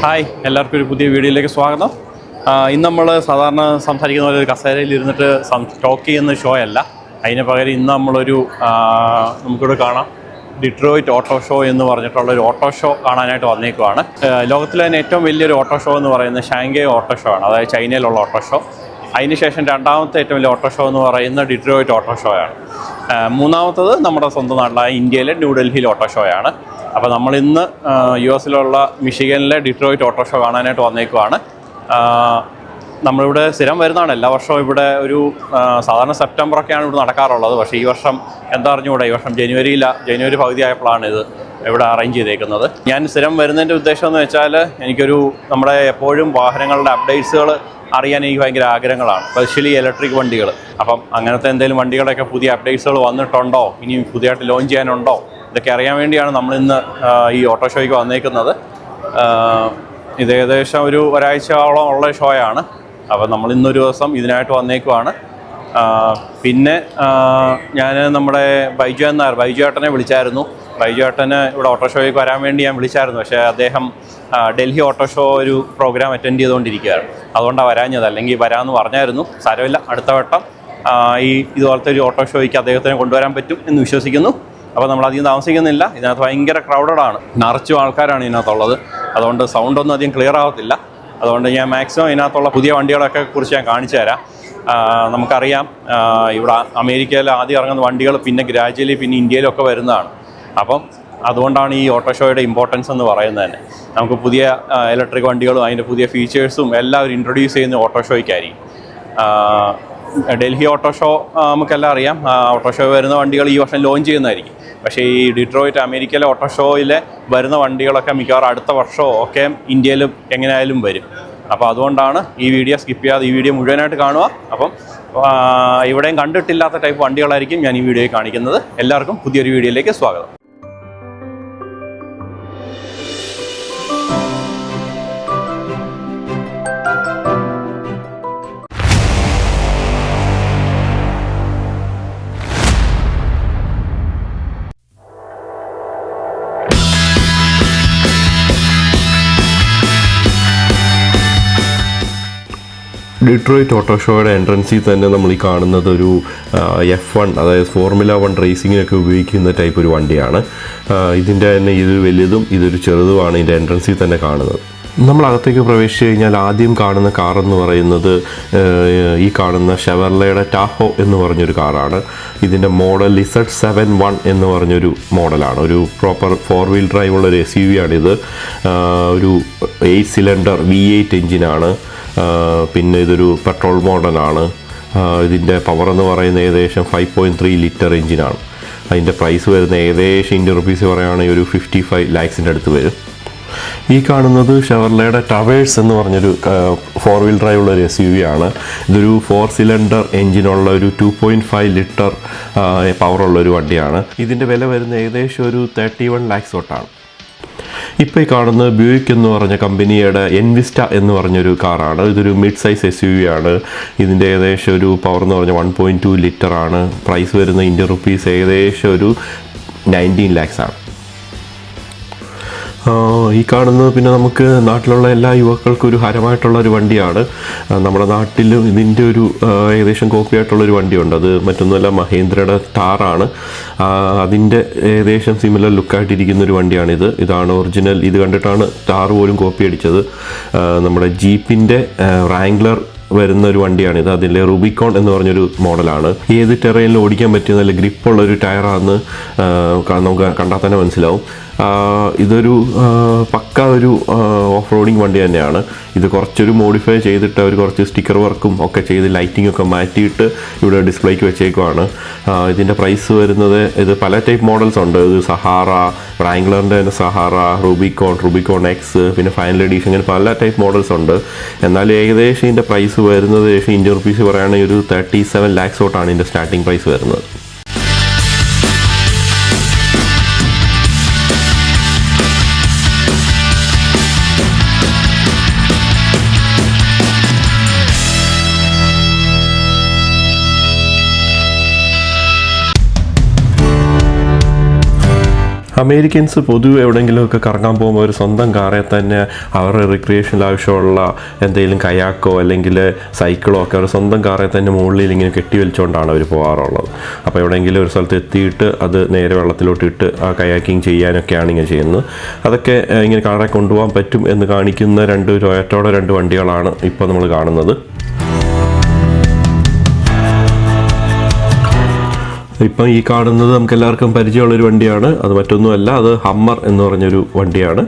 Hi, എല്ലാവർക്കും ഒരു പുതിയ വീഡിയോയിലേക്ക് സ്വാഗതം. ഇന്ന് നമ്മൾ സാധാരണ സംസാരിക്കുന്ന പോലെ ഒരു കസേരയിൽ ഇരുന്നിട്ട് ടോക്ക് ചെയ്യുന്ന ഷോ അല്ല. അതിന് പകരം ഇന്ന് നമ്മളൊരു നമുക്കിവിടെ കാണാം ഡിട്രോയിറ്റ് ഓട്ടോ ഷോ എന്ന് പറഞ്ഞിട്ടുള്ളൊരു ഓട്ടോ ഷോ കാണാനായിട്ട് വന്നേക്കുവാണ്. ലോകത്തിലെ തന്നെ ഏറ്റവും വലിയൊരു ഓട്ടോ ഷോ എന്ന് പറയുന്നത് ഷാങ്ഹായ് ഓട്ടോ ഷോ ആണ്, അതായത് ചൈനയിലുള്ള ഓട്ടോ ഷോ. അതിനുശേഷം രണ്ടാമത്തെ ഏറ്റവും വലിയ ഓട്ടോ ഷോ എന്ന് പറയുന്നത് ഡിട്രോയിറ്റ് ഓട്ടോ ഷോ ആണ്. മൂന്നാമത്തത് നമ്മുടെ സ്വന്തം നാട്ടിലായ ഇന്ത്യയിലെ ന്യൂഡൽഹിയിൽ ഓട്ടോ ഷോ ആണ്. അപ്പോൾ നമ്മളിന്ന് US മിഷിഗനിലെ ഡിട്രോയിറ്റ് ഓട്ടോ ഷോ കാണാനായിട്ട് വന്നേക്കുവാണ്. നമ്മളിവിടെ സ്ഥിരം വരുന്നതാണ്, എല്ലാ വർഷവും ഇവിടെ ഒരു സാധാരണ സെപ്റ്റംബറൊക്കെയാണ് ഇവിടെ നടക്കാറുള്ളത്. പക്ഷേ ഈ വർഷം എന്താ അറിഞ്ഞുകൂടെ, ഈ വർഷം ജനുവരി പകുതി ആയപ്പോഴാണ് ഇത് ഇവിടെ അറേഞ്ച് ചെയ്തേക്കുന്നത്. ഞാൻ സ്ഥിരം വരുന്നതിൻ്റെ ഉദ്ദേശം എന്ന് വെച്ചാൽ എനിക്കൊരു നമ്മുടെ എപ്പോഴും വാഹനങ്ങളുടെ അപ്ഡേറ്റ്സുകൾ അറിയാൻ എനിക്ക് ഭയങ്കര ആഗ്രഹങ്ങളാണ്, സ്പെഷ്യലി ഇലക്ട്രിക് വണ്ടികൾ. അപ്പം അങ്ങനത്തെ എന്തെങ്കിലും വണ്ടികളൊക്കെ പുതിയ അപ്ഡേറ്റ്സുകൾ വന്നിട്ടുണ്ടോ, ഇനി പുതിയതായിട്ട് ലോഞ്ച് ചെയ്യാനുണ്ടോ, ഇതൊക്കെ അറിയാൻ വേണ്ടിയാണ് നമ്മളിന്ന് ഈ ഓട്ടോ ഷോയ്ക്ക് വന്നേക്കുന്നത്. ഇത് ഏകദേശം ഒരാഴ്ചയോളം ഉള്ള ഷോയാണ്. അപ്പോൾ നമ്മളിന്നൊരു ദിവസം ഇതിനായിട്ട് വന്നേക്കുവാണ്. പിന്നെ ഞാൻ നമ്മുടെ ബൈജു ഏട്ടനെ വിളിച്ചായിരുന്നു. ബൈജു ഏട്ടന് ഇവിടെ ഓട്ടോ ഷോയ്ക്ക് വരാൻ വേണ്ടി ഞാൻ വിളിച്ചായിരുന്നു. പക്ഷേ അദ്ദേഹം ഡൽഹി ഓട്ടോ ഷോ ഒരു പ്രോഗ്രാം അറ്റൻഡ് ചെയ്തുകൊണ്ടിരിക്കുകയാണ്, അതുകൊണ്ടാണ് വരാഞ്ഞത്. അല്ലെങ്കിൽ വരാമെന്ന് പറഞ്ഞായിരുന്നു. സാരമില്ല, അടുത്ത വട്ടം ഇതുപോലത്തെ ഒരു ഓട്ടോ ഷോയ്ക്ക് അദ്ദേഹത്തിനെ കൊണ്ടുവരാൻ പറ്റും എന്ന് വിശ്വസിക്കുന്നു. അപ്പോൾ നമ്മളധികം താമസിക്കുന്നില്ല. ഇതിനകത്ത് ഭയങ്കര ക്രൗഡഡാണ്, നിറച്ചും ആൾക്കാരാണ് ഇതിനകത്തുള്ളത്. അതുകൊണ്ട് സൗണ്ടൊന്നും അധികം ക്ലിയർ ആവത്തില്ല. അതുകൊണ്ട് ഞാൻ മാക്സിമം ഇതിനകത്തുള്ള പുതിയ വണ്ടികളൊക്കെ കുറിച്ച് ഞാൻ കാണിച്ചു തരാം. നമുക്കറിയാം ഇവിടെ അമേരിക്കയിൽ ആദ്യം ഇറങ്ങുന്ന വണ്ടികൾ പിന്നെ ഗ്രാജ്വലി പിന്നെ ഇന്ത്യയിലൊക്കെ വരുന്നതാണ്. അപ്പം അതുകൊണ്ടാണ് ഈ ഓട്ടോ ഷോയുടെ ഇമ്പോർട്ടൻസ് എന്ന് പറയുന്നത് തന്നെ. നമുക്ക് പുതിയ ഇലക്ട്രിക് വണ്ടികളും അതിൻ്റെ പുതിയ ഫീച്ചേഴ്സും എല്ലാവരും ഇൻട്രൊഡ്യൂസ് ചെയ്യുന്ന ഓട്ടോ ഷോയ്ക്കായിരിക്കും. ഡൽഹി ഓട്ടോ ഷോ നമുക്കെല്ലാം അറിയാം, ഓട്ടോ ഷോ വരുന്ന വണ്ടികൾ ഈ വർഷം ലോഞ്ച് ചെയ്യുന്നതായിരിക്കും. പക്ഷേ ഈ ഡിട്രോയിറ്റ് അമേരിക്കയിലെ ഓട്ടോ ഷോയിലെ വരുന്ന വണ്ടികളൊക്കെ മിക്കവാറും അടുത്ത വർഷമോ ഒക്കെ ഇന്ത്യയിലും എങ്ങനെയായാലും വരും. അപ്പോൾ അതുകൊണ്ടാണ് ഈ വീഡിയോ സ്കിപ്പ് ചെയ്യാതെ ഈ വീഡിയോ മുഴുവനായിട്ട് കാണുക. അപ്പം ഇവിടെയും കണ്ടിട്ടില്ലാത്ത ടൈപ്പ് വണ്ടികളായിരിക്കും ഞാൻ ഈ വീഡിയോയിൽ കാണിക്കുന്നത്. എല്ലാവർക്കും പുതിയൊരു വീഡിയോയിലേക്ക് സ്വാഗതം. ഡിട്രോയിറ്റ് ഓട്ടോ ഷോയുടെ എൻട്രൻസിൽ തന്നെ നമ്മൾ ഈ കാണുന്നത് ഒരു F1, അതായത് ഫോർമുല 1 റേസിങ്ങിനൊക്കെ ഉപയോഗിക്കുന്ന ടൈപ്പ് ഒരു വണ്ടിയാണ്. ഇതിൻ്റെ തന്നെ ഇതൊരു വലുതും ഇതൊരു ചെറുതുമാണ് ഇതിൻ്റെ എൻട്രൻസിൽ തന്നെ കാണുന്നത്. നമ്മൾ അകത്തേക്ക് പ്രവേശിച്ച് കഴിഞ്ഞാൽ ആദ്യം കാണുന്ന കാർ എന്ന് പറയുന്നത് ഈ കാണുന്ന ഷെവർലയുടെ ടാഹോ എന്ന് പറഞ്ഞൊരു കാറാണ്. ഇതിൻ്റെ മോഡൽ Z71 എന്ന് പറഞ്ഞൊരു മോഡലാണ്. ഒരു പ്രോപ്പർ 4 വീൽ ഡ്രൈവ് ഉള്ളൊരു SUV ആണിത്. ഒരു 8 സിലിണ്ടർ V8 എഞ്ചിനാണ്. പിന്നെ ഇതൊരു പെട്രോൾ മോഡലാണ്. ഇതിൻ്റെ പവർ എന്ന് പറയുന്നത് ഏകദേശം 5.3 ലിറ്റർ എഞ്ചിനാണ്. അതിൻ്റെ പ്രൈസ് വരുന്ന ഏകദേശം ഇന്ത്യൻ റുപ്പീസ് പറയുകയാണെങ്കിൽ ഒരു 55 lakhs അടുത്ത് വരും. ഈ കാണുന്നത് ഷെവർലയുടെ ടവേഴ്സ് എന്ന് പറഞ്ഞൊരു 4 വീൽ ഡ്രൈവ് ഉള്ള ഒരു SUV ആണ്. ഇതൊരു 4 സിലിണ്ടർ എഞ്ചിനുള്ള ഒരു 2.5 ലിറ്റർ പവറുള്ളൊരു വണ്ടിയാണ്. ഇതിൻ്റെ വില വരുന്ന ഏകദേശം ഒരു 31 lakhs തൊട്ടാണ്. ഇപ്പോൾ ഈ കാണുന്നത് ബ്യൂയിക്ക് എന്ന് പറഞ്ഞ കമ്പനിയുടെ എൻവിസ്റ്റ എന്ന് പറഞ്ഞൊരു കാറാണ്. ഇതൊരു മിഡ് സൈസ് SUV ആണ്. ഇതിൻ്റെ ഏകദേശം ഒരു പവർ എന്ന് പറഞ്ഞാൽ 1.2 ലിറ്റർ ആണ്. പ്രൈസ് വരുന്ന ഇന്ത്യൻ റുപ്പീസ് ഏകദേശം ഒരു 19 lakhs ആണ്. ഈ കാണുന്നത് പിന്നെ നമുക്ക് നാട്ടിലുള്ള എല്ലാ യുവാക്കൾക്കും ഒരു ഹരമായിട്ടുള്ളൊരു വണ്ടിയാണ്. നമ്മുടെ നാട്ടിലും ഇതിൻ്റെ ഒരു ഏകദേശം കോപ്പി ആയിട്ടുള്ളൊരു വണ്ടിയുണ്ട്. അത് മറ്റൊന്നുമല്ല, മഹേന്ദ്രയുടെ ടാറാണ്. അതിൻ്റെ ഏകദേശം സിമിലർ ലുക്കായിട്ടിരിക്കുന്നൊരു വണ്ടിയാണിത്. ഇതാണ് ഒറിജിനൽ. ഇത് കണ്ടിട്ടാണ് ടാർ പോലും കോപ്പി അടിച്ചത്. നമ്മുടെ ജീപ്പിൻ്റെ റാംഗ്ലർ വരുന്ന ഒരു വണ്ടിയാണിത്. അതിലെ റുബിക്കോൺ എന്ന് പറഞ്ഞൊരു മോഡലാണ്. ഏത് ടെറൈനിൽ ഓടിക്കാൻ പറ്റിയ നല്ല ഗ്രിപ്പുള്ളൊരു ടയറാണെന്ന് നമുക്ക് കണ്ടാൽ തന്നെ മനസ്സിലാവും. ഇതൊരു പക്ക ഒരു ഓഫ് റോഡിങ് വണ്ടി തന്നെയാണ്. ഇത് കുറച്ചൊരു മോഡിഫൈ ചെയ്തിട്ട് അവർ കുറച്ച് സ്റ്റിക്കർ വർക്കും ഒക്കെ ചെയ്ത് ലൈറ്റിംഗ് ഒക്കെ മാറ്റിയിട്ട് ഇവിടെ ഡിസ്പ്ലേക്ക് വെച്ചേക്കുവാണ്. ഇതിൻ്റെ പ്രൈസ് വരുന്നത്, ഇത് പല ടൈപ്പ് മോഡൽസ് ഉണ്ട്. ഇത് സഹാറ, റാംഗ്ലറിൻ്റെ തന്നെ സഹാറ, റുബിക്കോൺ എക്സ്, പിന്നെ ഫൈനൽ എഡീഷൻ, അങ്ങനെ പല ടൈപ്പ് മോഡൽസ് ഉണ്ട്. എന്നാൽ ഏകദേശം ഇതിൻ്റെ പ്രൈസ് വരുന്നത് ഏകദേശം ഇന്ത്യൻ റുപ്പീസ് പറയുകയാണെങ്കിൽ ഒരു 37 lakhs തൊട്ടാണ് ഇതിൻ്റെ സ്റ്റാർട്ടിംഗ് പ്രൈസ് വരുന്നത്. അമേരിക്കൻസ് പൊതുവെ എവിടെയെങ്കിലുമൊക്കെ കറങ്ങാൻ പോകുമ്പോൾ ഒരു സ്വന്തം കാറെ തന്നെ അവരുടെ റിക്രിയേഷനിൽ ആവശ്യമുള്ള എന്തെങ്കിലും കയാക്കോ അല്ലെങ്കിൽ സൈക്കിളോ ഒക്കെ അവർ സ്വന്തം കാറെ തന്നെ മുകളിൽ ഇങ്ങനെ കെട്ടി വലിച്ചുകൊണ്ടാണ് അവർ പോകാറുള്ളത്. അപ്പോൾ എവിടെയെങ്കിലും ഒരു സ്ഥലത്ത് എത്തിയിട്ട് അത് നേരെ വെള്ളത്തിലോട്ട് ഇട്ട് ആ കയാക്കിങ് ചെയ്യാനൊക്കെയാണ് ഇങ്ങനെ ചെയ്യുന്നത്. അതൊക്കെ ഇങ്ങനെ കാറെ കൊണ്ടുപോകാൻ പറ്റും എന്ന് കാണിക്കുന്ന രണ്ട് വണ്ടികളാണ് ഇപ്പോൾ നമ്മൾ കാണുന്നത്. ഇപ്പം ഈ കാണുന്നത് നമുക്ക് എല്ലാവർക്കും പരിചയമുള്ളൊരു വണ്ടിയാണ്. അത് മറ്റൊന്നുമല്ല, അത് ഹമ്മർ എന്ന് പറഞ്ഞൊരു വണ്ടിയാണ്.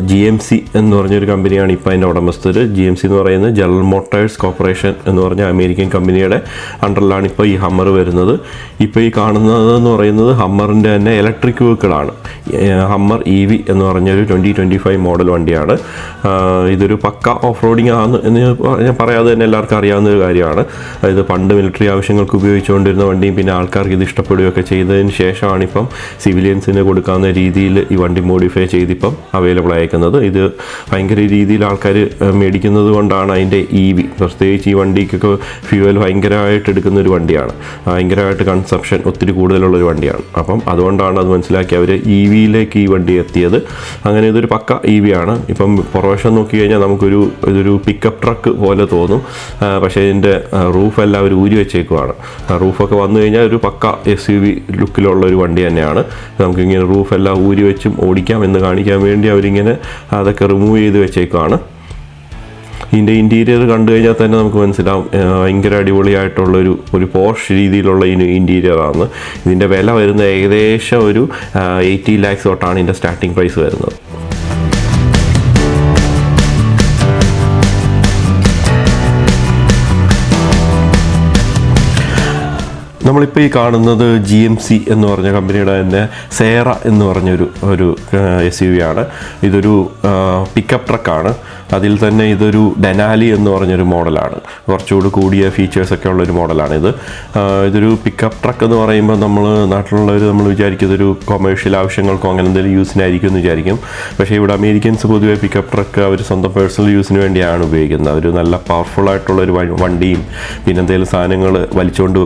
GMC എന്ന് പറഞ്ഞൊരു കമ്പനിയാണ് ഇപ്പോൾ അതിൻ്റെ ഉടമസ്ഥർ. GMC എന്ന് പറയുന്നത് ജനറൽ മോട്ടോഴ്സ് കോർപ്പറേഷൻ എന്ന് പറഞ്ഞ അമേരിക്കൻ കമ്പനിയുടെ അണ്ടറിലാണ് ഇപ്പോൾ ഈ ഹമ്മർ വരുന്നത്. ഇപ്പോൾ ഈ കാണുന്നത് എന്ന് പറയുന്നത് ഹമ്മറിൻ്റെ തന്നെ ഇലക്ട്രിക് വെഹിക്കിളാണ്. ഹമ്മർ EV എന്ന് പറഞ്ഞൊരു 2025 മോഡൽ വണ്ടിയാണ്. ഇതൊരു പക്ക ഓഫ് റോഡിങ് ആണ് എന്ന് ഞാൻ പറയാതെ തന്നെ എല്ലാവർക്കും അറിയാവുന്ന ഒരു കാര്യമാണ്. ഇത് പണ്ട് മിലിറ്ററി ആവശ്യങ്ങൾക്ക് ഉപയോഗിച്ചുകൊണ്ടിരുന്ന വണ്ടിയും പിന്നെ ആൾക്കാർക്ക് ഇത് ഇഷ്ടപ്പെടുകയൊക്കെ ചെയ്തതിന് ശേഷമാണ് ഇപ്പം സിവിലിയൻസിന് കൊടുക്കാവുന്ന രീതിയിൽ ഈ വണ്ടി മോഡിഫൈ ചെയ്തിപ്പം അവൈലബിൾ ആയിരിക്കുന്നത്. ഇത് ഭയങ്കര രീതിയിൽ ആൾക്കാർ മേടിക്കുന്നത് കൊണ്ടാണ് അതിൻ്റെ EV, പ്രത്യേകിച്ച് ഈ വണ്ടിക്കൊക്കെ ഫ്യൂവൽ ഭയങ്കരമായിട്ട് എടുക്കുന്ന ഒരു വണ്ടിയാണ്. ഭയങ്കരമായിട്ട് കൺസപ്ഷൻ ഒത്തിരി കൂടുതലുള്ളൊരു വണ്ടിയാണ്. അപ്പം അതുകൊണ്ടാണ് അത് മനസ്സിലാക്കി അവർ EVയിലേക്ക് ഈ വണ്ടി എത്തിയത്. അങ്ങനെ ഇതൊരു പക്ക EV ആണ്. ഇപ്പം പുറവശം നോക്കി കഴിഞ്ഞാൽ ഇതൊരു പിക്കപ്പ് ട്രക്ക് പോലെ തോന്നും. പക്ഷേ ഇതിൻ്റെ റൂഫെല്ലാം അവർ ഊരി വെച്ചേക്കുവാണ്. റൂഫൊക്കെ വന്നു കഴിഞ്ഞാൽ ഒരു പക്ക SUV ലുക്കിലുള്ള ഒരു വണ്ടി തന്നെയാണ്. നമുക്കിങ്ങനെ റൂഫെല്ലാം ഊരി വെച്ചും ഓടിക്കാം എന്ന് കാണിക്കാൻ വേണ്ടി അവരിങ്ങനെ അതൊക്കെ റിമൂവ് ചെയ്ത് വെച്ചേക്കുവാണ്. ഇതിൻ്റെ ഇൻറ്റീരിയർ കണ്ടു കഴിഞ്ഞാൽ തന്നെ നമുക്ക് മനസ്സിലാവും ഭയങ്കര അടിപൊളിയായിട്ടുള്ളൊരു പോർഷ് രീതിയിലുള്ള ഇൻറ്റീരിയറാണ്. ഇതിൻ്റെ വില വരുന്നത് ഏകദേശം ഒരു 80 lakhs തൊട്ടാണ് ഇതിൻ്റെ സ്റ്റാർട്ടിംഗ് പ്രൈസ് വരുന്നത്. നമ്മളിപ്പോൾ ഈ കാണുന്നത് GMC എന്ന് പറഞ്ഞ കമ്പനിയുടെ തന്നെ സേറ എന്ന് പറഞ്ഞൊരു SUV ആണ്. ഇതൊരു പിക്കപ്പ് ട്രക്കാണ്. അതിൽ തന്നെ ഇതൊരു ഡെനാലി എന്ന് പറഞ്ഞൊരു മോഡലാണ്. കുറച്ചുകൂടി കൂടിയ ഫീച്ചേഴ്സൊക്കെ ഉള്ളൊരു മോഡലാണിത്. ഇതൊരു പിക്കപ്പ് ട്രക്ക് എന്ന് പറയുമ്പോൾ നാട്ടിലുള്ളവർ നമ്മൾ വിചാരിക്കും ഇതൊരു കൊമേഴ്ഷ്യൽ ആവശ്യങ്ങൾക്കോ അങ്ങനെ എന്തെങ്കിലും യൂസിനായിരിക്കും എന്ന് വിചാരിക്കും. പക്ഷേ ഇവിടെ അമേരിക്കൻസ് പൊതുവെ പിക്കപ്പ് ട്രക്ക് അവർ സ്വന്തം പേഴ്സണൽ യൂസിന് വേണ്ടിയാണ് ഉപയോഗിക്കുന്നത്. അവർ നല്ല പവർഫുള്ളായിട്ടുള്ളൊരു വണ്ടിയും പിന്നെ എന്തെങ്കിലും സാധനങ്ങൾ വലിച്ചുകൊണ്ട്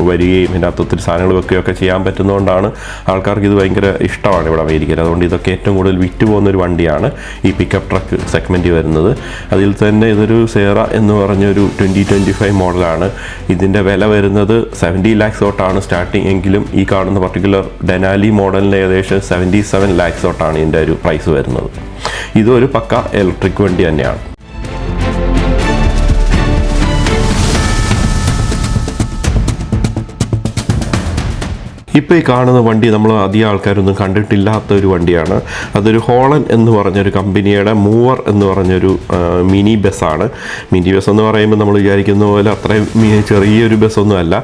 വരികയും ഇതിനകത്ത് ഒത്തിരി സാധനങ്ങൾ വെക്കുകയൊക്കെ ചെയ്യാൻ പറ്റുന്നതുകൊണ്ടാണ് ആൾക്കാർക്ക് ഇത് ഭയങ്കര ഇഷ്ടമാണ് ഇവിടെ അമേരിക്കയിൽ. അതുകൊണ്ട് ഇതൊക്കെ ഏറ്റവും കൂടുതൽ വിറ്റ് പോകുന്നൊരു വണ്ടിയാണ് ഈ പിക്കപ്പ് ട്രക്ക് സെഗ്മെൻറ്റ് വരുന്നത്. അതിൽ തന്നെ ഇതൊരു സേറ എന്ന് പറഞ്ഞൊരു 2025 മോഡലാണ്. ഇതിൻ്റെ വില വരുന്നത് 70 lakhs തൊട്ടാണ് സ്റ്റാർട്ടിങ് എങ്കിലും ഈ കാണുന്ന പർട്ടിക്കുലർ ഡെനാലി മോഡലിന് ഏകദേശം 77 lakhs തൊട്ടാണ് ഇതിൻ്റെ ഒരു പ്രൈസ് വരുന്നത്. ഇതൊരു പക്ക ഇലക്ട്രിക് വണ്ടി തന്നെയാണ്. ഇപ്പോൾ ഈ കാണുന്ന വണ്ടി നമ്മൾ അധികം ആൾക്കാരൊന്നും കണ്ടിട്ടില്ലാത്ത ഒരു വണ്ടിയാണ്. അതൊരു ഹോളൻ എന്ന് പറഞ്ഞൊരു കമ്പനിയുടെ മൂവർ എന്ന് പറഞ്ഞൊരു മിനി ബസ്സാണ്. മിനി ബസ് എന്ന് പറയുമ്പോൾ നമ്മൾ വിചാരിക്കുന്ന പോലെ അത്രയും ചെറിയൊരു ബസ്സൊന്നുമല്ല.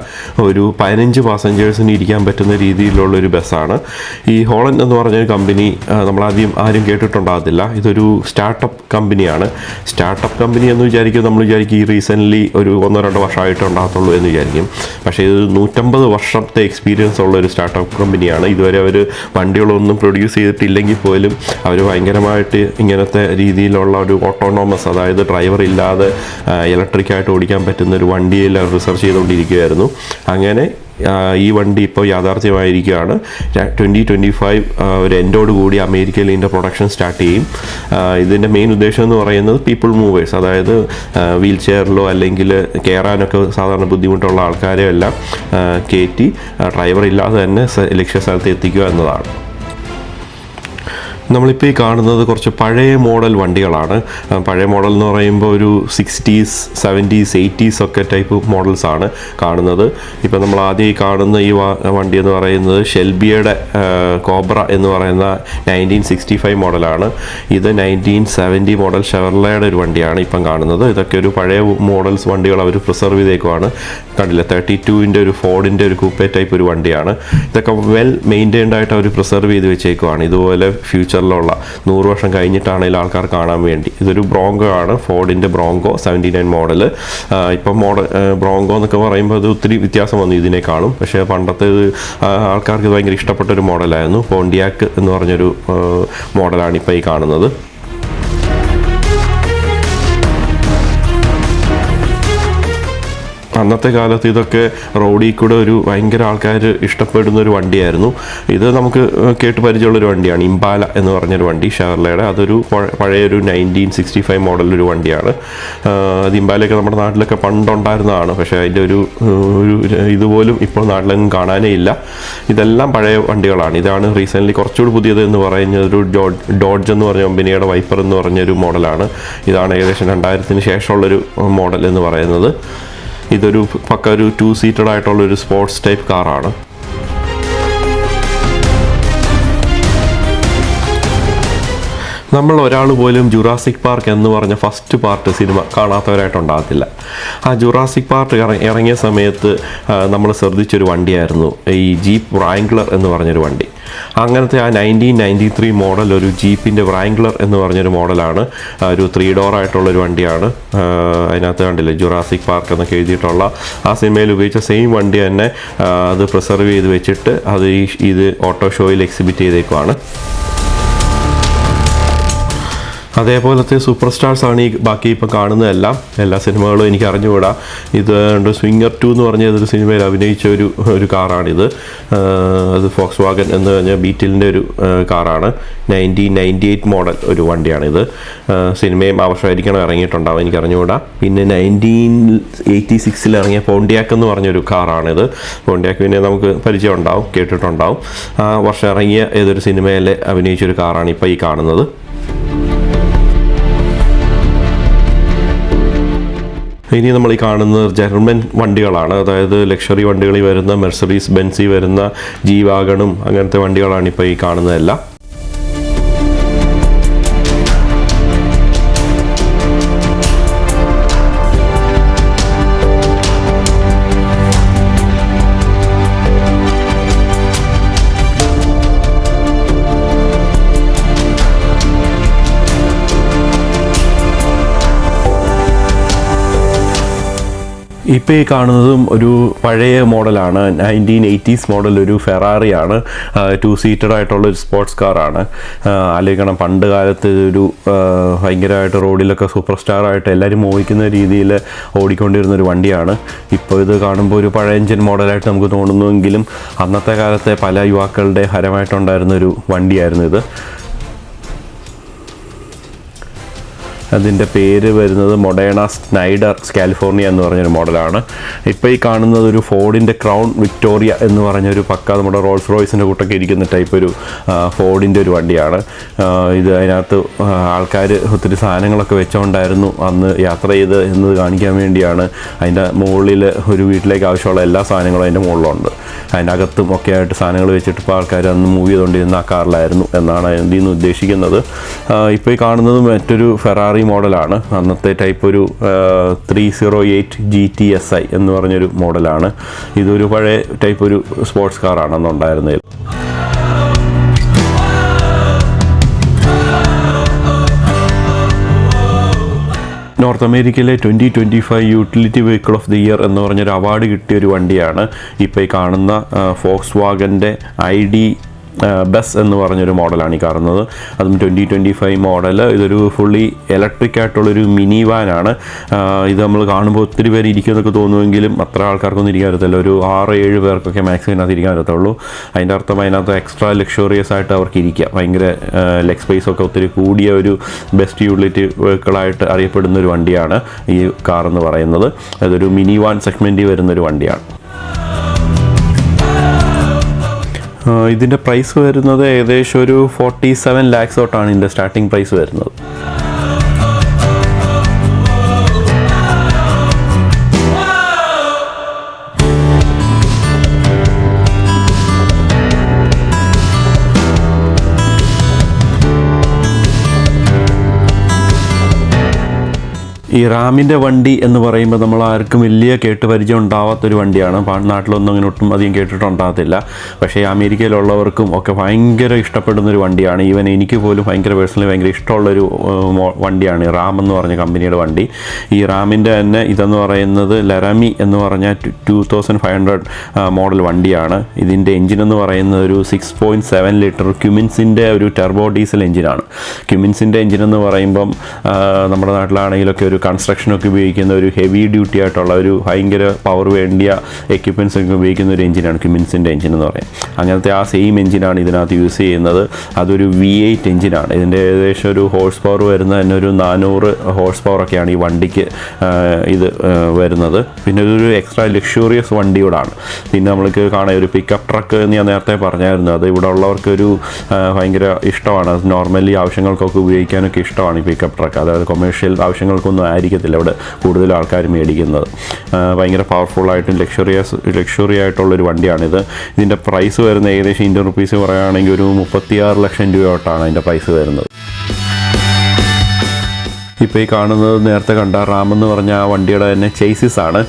ഒരു 15 പാസഞ്ചേഴ്സിന് ഇരിക്കാൻ പറ്റുന്ന രീതിയിലുള്ളൊരു ബസ്സാണ്. ഈ ഹോളൻ എന്ന് പറഞ്ഞൊരു കമ്പനി ആരും കേട്ടിട്ടുണ്ടാകത്തില്ല. ഇതൊരു സ്റ്റാർട്ടപ്പ് കമ്പനിയാണ്. സ്റ്റാർട്ടപ്പ് കമ്പനി എന്ന് നമ്മൾ വിചാരിക്കും ഈ റീസെൻ്റ്ലി ഒരു 1-2 വർഷമായിട്ടുണ്ടാകത്തുള്ളൂ എന്ന് വിചാരിക്കും. പക്ഷേ ഇത് 150 വർഷത്തെ എക്സ്പീരിയൻസ് ഉള്ള ഒരു സ്റ്റാർട്ടപ്പ് കമ്പനിയാണ്. ഇതുവരെ അവർ വണ്ടികളൊന്നും പ്രൊഡ്യൂസ് ചെയ്തിട്ടില്ലെങ്കിൽ പോലും അവർ ഭയങ്കരമായിട്ട് ഇങ്ങനത്തെ രീതിയിലുള്ള ഒരു ഓട്ടോണോമസ്, അതായത് ഡ്രൈവർ ഇല്ലാതെ ഇലക്ട്രിക്കായിട്ട് ഓടിക്കാൻ പറ്റുന്ന ഒരു വണ്ടിയിൽ റിസർച്ച് ചെയ്തുകൊണ്ടിരിക്കുകയായിരുന്നു. അങ്ങനെ ഈ വണ്ടി ഇപ്പോൾ യാഥാർത്ഥ്യമായിരിക്കുകയാണ്. 2025 ഒരു എൻഡോട് കൂടി അമേരിക്കയിൽ ഇതിൻ്റെ പ്രൊഡക്ഷൻ സ്റ്റാർട്ട് ചെയ്യും. ഇതിൻ്റെ മെയിൻ ഉദ്ദേശം എന്ന് പറയുന്നത് പീപ്പിൾ മൂവേഴ്സ്, അതായത് വീൽ ചെയറിലോ അല്ലെങ്കിൽ കയറാനൊക്കെ സാധാരണ ബുദ്ധിമുട്ടുള്ള ആൾക്കാരെ എല്ലാം കയറ്റി ഡ്രൈവർ ഇല്ലാതെ തന്നെ ലക്ഷ്യസ്ഥലത്ത് എത്തിക്കുക എന്നതാണ്. നമ്മളിപ്പോൾ ഈ കാണുന്നത് കുറച്ച് പഴയ മോഡൽ വണ്ടികളാണ്. പഴയ മോഡൽ എന്ന് പറയുമ്പോൾ ഒരു 60s 70s 80s ഒക്കെ ടൈപ്പ് മോഡൽസാണ് കാണുന്നത്. ഇപ്പോൾ നമ്മൾ ആദ്യം ഈ കാണുന്ന ഈ വണ്ടി എന്ന് പറയുന്നത് ഷെൽബിയുടെ കോബ്ര എന്ന് പറയുന്ന 1965 മോഡലാണ്. ഇത് 1970 മോഡൽ ഷെവർലയുടെ ഒരു വണ്ടിയാണ് ഇപ്പം കാണുന്നത്. ഇതൊക്കെ ഒരു പഴയ മോഡൽസ് വണ്ടികൾ അവർ പ്രിസർവ് ചെയ്തേക്കുവാണ്. കണ്ടില്ല, 32-ൻ്റെ ഒരു ഫോർഡിൻ്റെ ഒരു കൂപ്പേ ടൈപ്പ് ഒരു വണ്ടിയാണ്. ഇതൊക്കെ വെൽ മെയിൻറ്റൈൻഡ് ആയിട്ട് അവർ പ്രിസർവ് ചെയ്ത് വെച്ചേക്കുവാണ്. ഇതുപോലെ ഫ്യൂച്ചറിലുള്ള 100 വർഷം കഴിഞ്ഞിട്ടാണെങ്കിൽ ആൾക്കാർ കാണാൻ വേണ്ടി. ഇതൊരു ബ്രോങ്കോ ആണ്, ഫോർഡിൻ്റെ ബ്രോങ്കോ 79 മോഡൽ. ഇപ്പം ബ്രോങ്കോ എന്നൊക്കെ പറയുമ്പോൾ അത് ഒത്തിരി വ്യത്യാസം വന്നു ഇതിനേക്കാളും. പക്ഷേ പണ്ടത്തെ ആൾക്കാർക്ക് ഭയങ്കര ഇഷ്ടപ്പെട്ടൊരു മോഡലായിരുന്നു. പോണ്ടിയാക്ക് എന്ന് പറഞ്ഞൊരു മോഡലാണ് ഇപ്പോൾ ഈ കാണുന്നത്. അന്നത്തെ കാലത്ത് ഇതൊക്കെ റോഡിൽ കൂടെ ഒരു ഭയങ്കര ആൾക്കാർ ഇഷ്ടപ്പെടുന്ന ഒരു വണ്ടിയായിരുന്നു. ഇത് നമുക്ക് കേട്ട് പരിചയമുള്ളൊരു വണ്ടിയാണ്, ഇംപാല എന്ന് പറഞ്ഞൊരു വണ്ടി, ഷെവർലയുടെ. അതൊരു പഴയൊരു 1965 മോഡലൊരു വണ്ടിയാണ്. അത് ഇംപാലയൊക്കെ നമ്മുടെ നാട്ടിലൊക്കെ പണ്ടുണ്ടായിരുന്നതാണ്, പക്ഷേ അതിൻ്റെ ഒരു ഇതുപോലും ഇപ്പോൾ നാട്ടിലൊന്നും കാണാനേ ഇല്ല. ഇതെല്ലാം പഴയ വണ്ടികളാണ്. ഇതാണ് റീസെൻ്റ്ലി കുറച്ചുകൂടി പുതിയത് എന്ന് പറയുന്നത് ഒരു ഡോഡ്ജ് എന്ന് പറഞ്ഞ കമ്പനിയുടെ വൈപ്പർ എന്ന് പറഞ്ഞൊരു മോഡലാണ്. ഇതാണ് ഏകദേശം 2000-ന് ശേഷമുള്ളൊരു മോഡൽ എന്ന് പറയുന്നത്. ഇതൊരു പക്ക ഒരു 2 സീറ്റഡ് ആയിട്ടുള്ളൊരു സ്പോർട്സ് ടൈപ്പ് കാറാണ്. നമ്മൾ ഒരാൾ പോലും ജുറാസിക് പാർക്ക് എന്ന് പറഞ്ഞ ഫസ്റ്റ് പാർട്ട് സിനിമ കാണാത്തവരായിട്ടുണ്ടാകത്തില്ല. ആ ജുറാസിക് പാർക്ക് ഇറങ്ങിയ സമയത്ത് നമ്മൾ ശ്രദ്ധിച്ചൊരു വണ്ടിയായിരുന്നു ഈ ജീപ്പ് വ്രാംഗ്ലർ എന്ന് പറഞ്ഞൊരു വണ്ടി. അങ്ങനത്തെ ആ 1993 മോഡൽ ഒരു ജീപ്പിൻ്റെ വ്രാംഗ്ലർ എന്ന് പറഞ്ഞൊരു മോഡലാണ്. ഒരു 3 ഡോർ ആയിട്ടുള്ളൊരു വണ്ടിയാണ്. അതിനകത്ത് കണ്ടില്ലേ ജുറാസിക് പാർക്ക് എന്നൊക്കെ എഴുതിയിട്ടുള്ള ആ സിനിമയിൽ ഉപയോഗിച്ച സെയിം വണ്ടി തന്നെ അത് പ്രിസർവ് ചെയ്ത് വെച്ചിട്ട് ഇത് ഓട്ടോ ഷോയിൽ എക്സിബിറ്റ് ചെയ്തേക്കുവാണ്. അതേപോലത്തെ സൂപ്പർ സ്റ്റാർസാണ് ഈ ബാക്കി ഇപ്പം കാണുന്നതെല്ലാം. എല്ലാ സിനിമകളും എനിക്ക് അറിഞ്ഞുകൂടാ. ഇത് സ്വിംഗർ 2 എന്ന് പറഞ്ഞ ഒരു സിനിമയിൽ അഭിനയിച്ച ഒരു കാറാണിത്. അത് ഫോക്സ് വാഗൻ എന്ന് പറഞ്ഞ ബീറ്റിലിൻ്റെ ഒരു കാറാണ്. 1998 മോഡൽ ഒരു വണ്ടിയാണിത്. സിനിമയും ആ വർഷമായിരിക്കണം ഇറങ്ങിയിട്ടുണ്ടാവും, എനിക്ക് അറിഞ്ഞുകൂടാ. പിന്നെ 1986 ഇറങ്ങിയ പോണ്ടിയാക്ക് എന്ന് പറഞ്ഞൊരു കാറാണിത്. പോണ്ടിയാക്ക് പിന്നെ നമുക്ക് പരിചയം ഉണ്ടാവും, കേട്ടിട്ടുണ്ടാവും. ആ വർഷം ഇറങ്ങിയ ഏതൊരു സിനിമയിൽ അഭിനയിച്ചൊരു കാറാണ് ഇപ്പോൾ ഈ കാണുന്നത്. ഇനി നമ്മൾ ഈ കാണുന്നത് ജർമ്മൻ വണ്ടികളാണ്. അതായത് ലക്ഷറി വണ്ടികളിൽ വരുന്ന മെർസഡീസ് ബെൻസി വരുന്ന ജി വാഗണും അങ്ങനത്തെ വണ്ടികളാണ് ഇപ്പോൾ ഈ കാണുന്നതെല്ലാം. ഇപ്പോൾ ഈ കാണുന്നതും ഒരു പഴയ മോഡലാണ്. 1980s മോഡൽ ഒരു ഫെറാറിയാണ്. 2 സീറ്റഡ് ആയിട്ടുള്ളൊരു സ്പോർട്സ് കാറാണ്. ആലോചിക്കണം, പണ്ട് കാലത്ത് ഒരു ഭയങ്കരമായിട്ട് റോഡിലൊക്കെ സൂപ്പർ സ്റ്റാറായിട്ട് എല്ലാവരും മോഹിക്കുന്ന രീതിയിൽ ഓടിക്കൊണ്ടിരുന്നൊരു വണ്ടിയാണ്. ഇപ്പോൾ ഇത് കാണുമ്പോൾ ഒരു പഴയ എഞ്ചിൻ മോഡലായിട്ട് നമുക്ക് തോന്നുന്നുവെങ്കിലും അന്നത്തെ കാലത്തെ പല യുവാക്കളുടെ ഹരമായിട്ടുണ്ടായിരുന്നൊരു വണ്ടിയായിരുന്നു ഇത്. അതിൻ്റെ പേര് വരുന്നത് മൊഡേണ സ്നൈഡർ കാലിഫോർണിയ എന്ന് പറഞ്ഞൊരു മോഡലാണ്. ഇപ്പോൾ ഈ കാണുന്നത് ഒരു ഫോർഡിൻ്റെ ക്രൗൺ വിക്ടോറിയ എന്ന് പറഞ്ഞൊരു പക്ക നമ്മുടെ റോൾസ് റോയ്സിൻ്റെ കൂട്ടൊക്കെ ഇരിക്കുന്ന ടൈപ്പ് ഒരു ഫോർഡിൻ്റെ ഒരു വണ്ടിയാണ്. ഇത് അതിനകത്ത് ആൾക്കാർ ഒത്തിരി സാധനങ്ങളൊക്കെ വെച്ചുകൊണ്ടായിരുന്നു അന്ന് യാത്ര ചെയ്ത് എന്നത് കാണിക്കാൻ വേണ്ടിയാണ്. അതിൻ്റെ മുകളിൽ ഒരു വീട്ടിലേക്ക് ആവശ്യമുള്ള എല്ലാ സാധനങ്ങളും അതിൻ്റെ മുകളിലുണ്ട്. അതിനകത്തും ഒക്കെ ആയിട്ട് സാധനങ്ങൾ വെച്ചിട്ട് ഇപ്പോൾ ആൾക്കാർ അന്ന് മൂവ് ചെയ്തുകൊണ്ടിരുന്ന ആ കാറിലായിരുന്നു എന്നാണ് ഇതിൽ നിന്ന് ഉദ്ദേശിക്കുന്നത്. ഇപ്പോൾ ഈ കാണുന്നത് മറ്റൊരു ഫെറാറി മോഡലാണ്. അന്നത്തെ ടൈപ്പ് ഒരു 308 GTSI എന്ന് പറഞ്ഞൊരു മോഡലാണ്. ഇതൊരു പഴയ ടൈപ്പ് ഒരു സ്പോർട്സ് കാറാണ് അന്നുണ്ടായിരുന്നത്. നോർത്ത് അമേരിക്കയിലെ 2025 utility vehicle of the year എന്ന് പറഞ്ഞൊരു അവാർഡ് കിട്ടിയൊരു വണ്ടിയാണ് ഇപ്പോൾ ഈ കാണുന്ന ഫോക്സ് വാഗൻ്റെ ID ബസ് എന്ന് പറഞ്ഞൊരു മോഡലാണ് ഈ കാണുന്നത്. അതും 2025 മോഡൽ. ഇതൊരു ഫുള്ളി ഇലക്ട്രിക് ആയിട്ടുള്ളൊരു മിനി വാനാണ്. ഇത് നമ്മൾ കാണുമ്പോൾ ഒത്തിരി പേര് ഇരിക്കുമെന്നൊക്കെ തോന്നുമെങ്കിലും അത്ര ആൾക്കാർക്കൊന്നും ഇരിക്കാൻ പറ്റത്തില്ല. ഒരു 6-7 പേർക്കൊക്കെ മാക്സിമം ഇതിനകത്ത് ഇരിക്കാൻ പറ്റത്തുള്ളൂ. അതിൻ്റെ അർത്ഥം അതിനകത്ത് എക്സ്ട്രാ ലക്ഷറിയസ് ആയിട്ട് അവർക്ക് ഇരിക്കുക. ഭയങ്കര ലെഗ് സ്പേസ് ഒക്കെ ഒത്തിരി കൂടിയ ഒരു ബെസ്റ്റ് യൂട്ടിലിറ്റി വെഹിക്കിളായിട്ട് അറിയപ്പെടുന്ന ഒരു വണ്ടിയാണ് ഈ കാർ എന്ന് പറയുന്നത്. അതൊരു മിനി വാൻ സെഗ്മെൻറ്റിൽ വരുന്നൊരു വണ്ടിയാണ്. ഇതിൻ്റെ പ്രൈസ് വരുന്നത് ഏകദേശം ഒരു 47 lakhs തൊട്ടാണ് ഇതിൻ്റെ സ്റ്റാർട്ടിംഗ് പ്രൈസ് വരുന്നത്. ഈ റാമിൻ്റെ വണ്ടി എന്ന് പറയുമ്പോൾ നമ്മൾ ആർക്കും വലിയ കേട്ട് പരിചയം ഉണ്ടാവാത്തൊരു വണ്ടിയാണ്. നാട്ടിലൊന്നും അങ്ങനെ ഒട്ടും അധികം കേട്ടിട്ടുണ്ടാകത്തില്ല. പക്ഷേ അമേരിക്കയിലുള്ളവർക്കും ഒക്കെ ഭയങ്കര ഇഷ്ടപ്പെടുന്നൊരു വണ്ടിയാണ്. ഈവൻ എനിക്ക് പോലും പേഴ്സണലി ഭയങ്കര ഇഷ്ടമുള്ളൊരു വണ്ടിയാണ് റാം എന്ന് പറഞ്ഞ കമ്പനിയുടെ വണ്ടി. ഈ റാമിൻ്റെ തന്നെ ഇതെന്ന് പറയുന്നത് ലറമി എന്ന് പറഞ്ഞ 2500 മോഡൽ വണ്ടിയാണ്. ഇതിൻ്റെ എഞ്ചിൻ എന്ന് പറയുന്നത് ഒരു 6.7 ലിറ്റർ ക്യുമിൻസിൻ്റെ ഒരു ടെർബോ ഡീസൽ എഞ്ചിനാണ്. ക്യുമിൻസിൻ്റെ എഞ്ചിൻ എന്ന് പറയുമ്പം നമ്മുടെ നാട്ടിലാണെങ്കിലൊക്കെ ഒരു കൺസ്ട്രക്ഷനൊക്കെ ഉപയോഗിക്കുന്ന ഒരു ഹെവി ഡ്യൂട്ടി ആയിട്ടുള്ള ഒരു ഭയങ്കര പവർ വേണ്ടിയ എക്യുപ്മെൻറ്റ്സ് ഒക്കെ ഉപയോഗിക്കുന്ന ഒരു എഞ്ചിനാണ് ക്യുമിൻസിൻ്റെ എഞ്ചിൻ എന്ന് പറയും. അങ്ങനത്തെ ആ സെയിം എഞ്ചിനാണ് ഇതിനകത്ത് യൂസ് ചെയ്യുന്നത്. അതൊരു V8 എഞ്ചിനാണ്. ഇതിൻ്റെ ഏകദേശം ഒരു ഹോഴ്സ് പവർ വരുന്ന തന്നെ ഒരു 400 ഹോഴ്സ് പവറൊക്കെയാണ് ഈ വണ്ടിക്ക് ഇത് വരുന്നത്. പിന്നെ ഇതൊരു എക്സ്ട്രാ ലക്ഷൂറിയസ് വണ്ടിയോടാണ്. പിന്നെ നമ്മൾക്ക് കാണാൻ ഒരു പിക്കപ്പ് ട്രക്ക് ഞാൻ നേരത്തെ പറഞ്ഞായിരുന്നു, അത് ഇവിടെ ഉള്ളവർക്കൊരു ഭയങ്കര ഇഷ്ടമാണ്. അത് നോർമലി ആവശ്യങ്ങൾക്കൊക്കെ ഉപയോഗിക്കാനൊക്കെ ഇഷ്ടമാണ് ഈ പിക്കപ്പ് ട്രക്ക്. അതായത് കൊമേഴ്ഷ്യൽ ആവശ്യങ്ങൾക്കൊന്നും ആയിരിക്കത്തില്ല ഇവിടെ കൂടുതൽ ആൾക്കാർ മേടിക്കുന്നത്. ഭയങ്കര പവർഫുള്ളായിട്ടും ലക്ഷറി ആയിട്ടുള്ളൊരു വണ്ടിയാണിത്. ഇതിൻ്റെ പ്രൈസ് വരുന്നത് ഏകദേശം ഇന്ത്യൻ റുപ്പീസ് പറയുകയാണെങ്കിൽ ഒരു 36 ലക്ഷം രൂപ തൊട്ടാണ് അതിൻ്റെ പ്രൈസ് വരുന്നത്. ഇപ്പോൾ ഈ കാണുന്നത് നേരത്തെ കണ്ട റാം എന്ന് പറഞ്ഞ ആ വണ്ടിയുടെ തന്നെ ചേസിസ് ആണ്.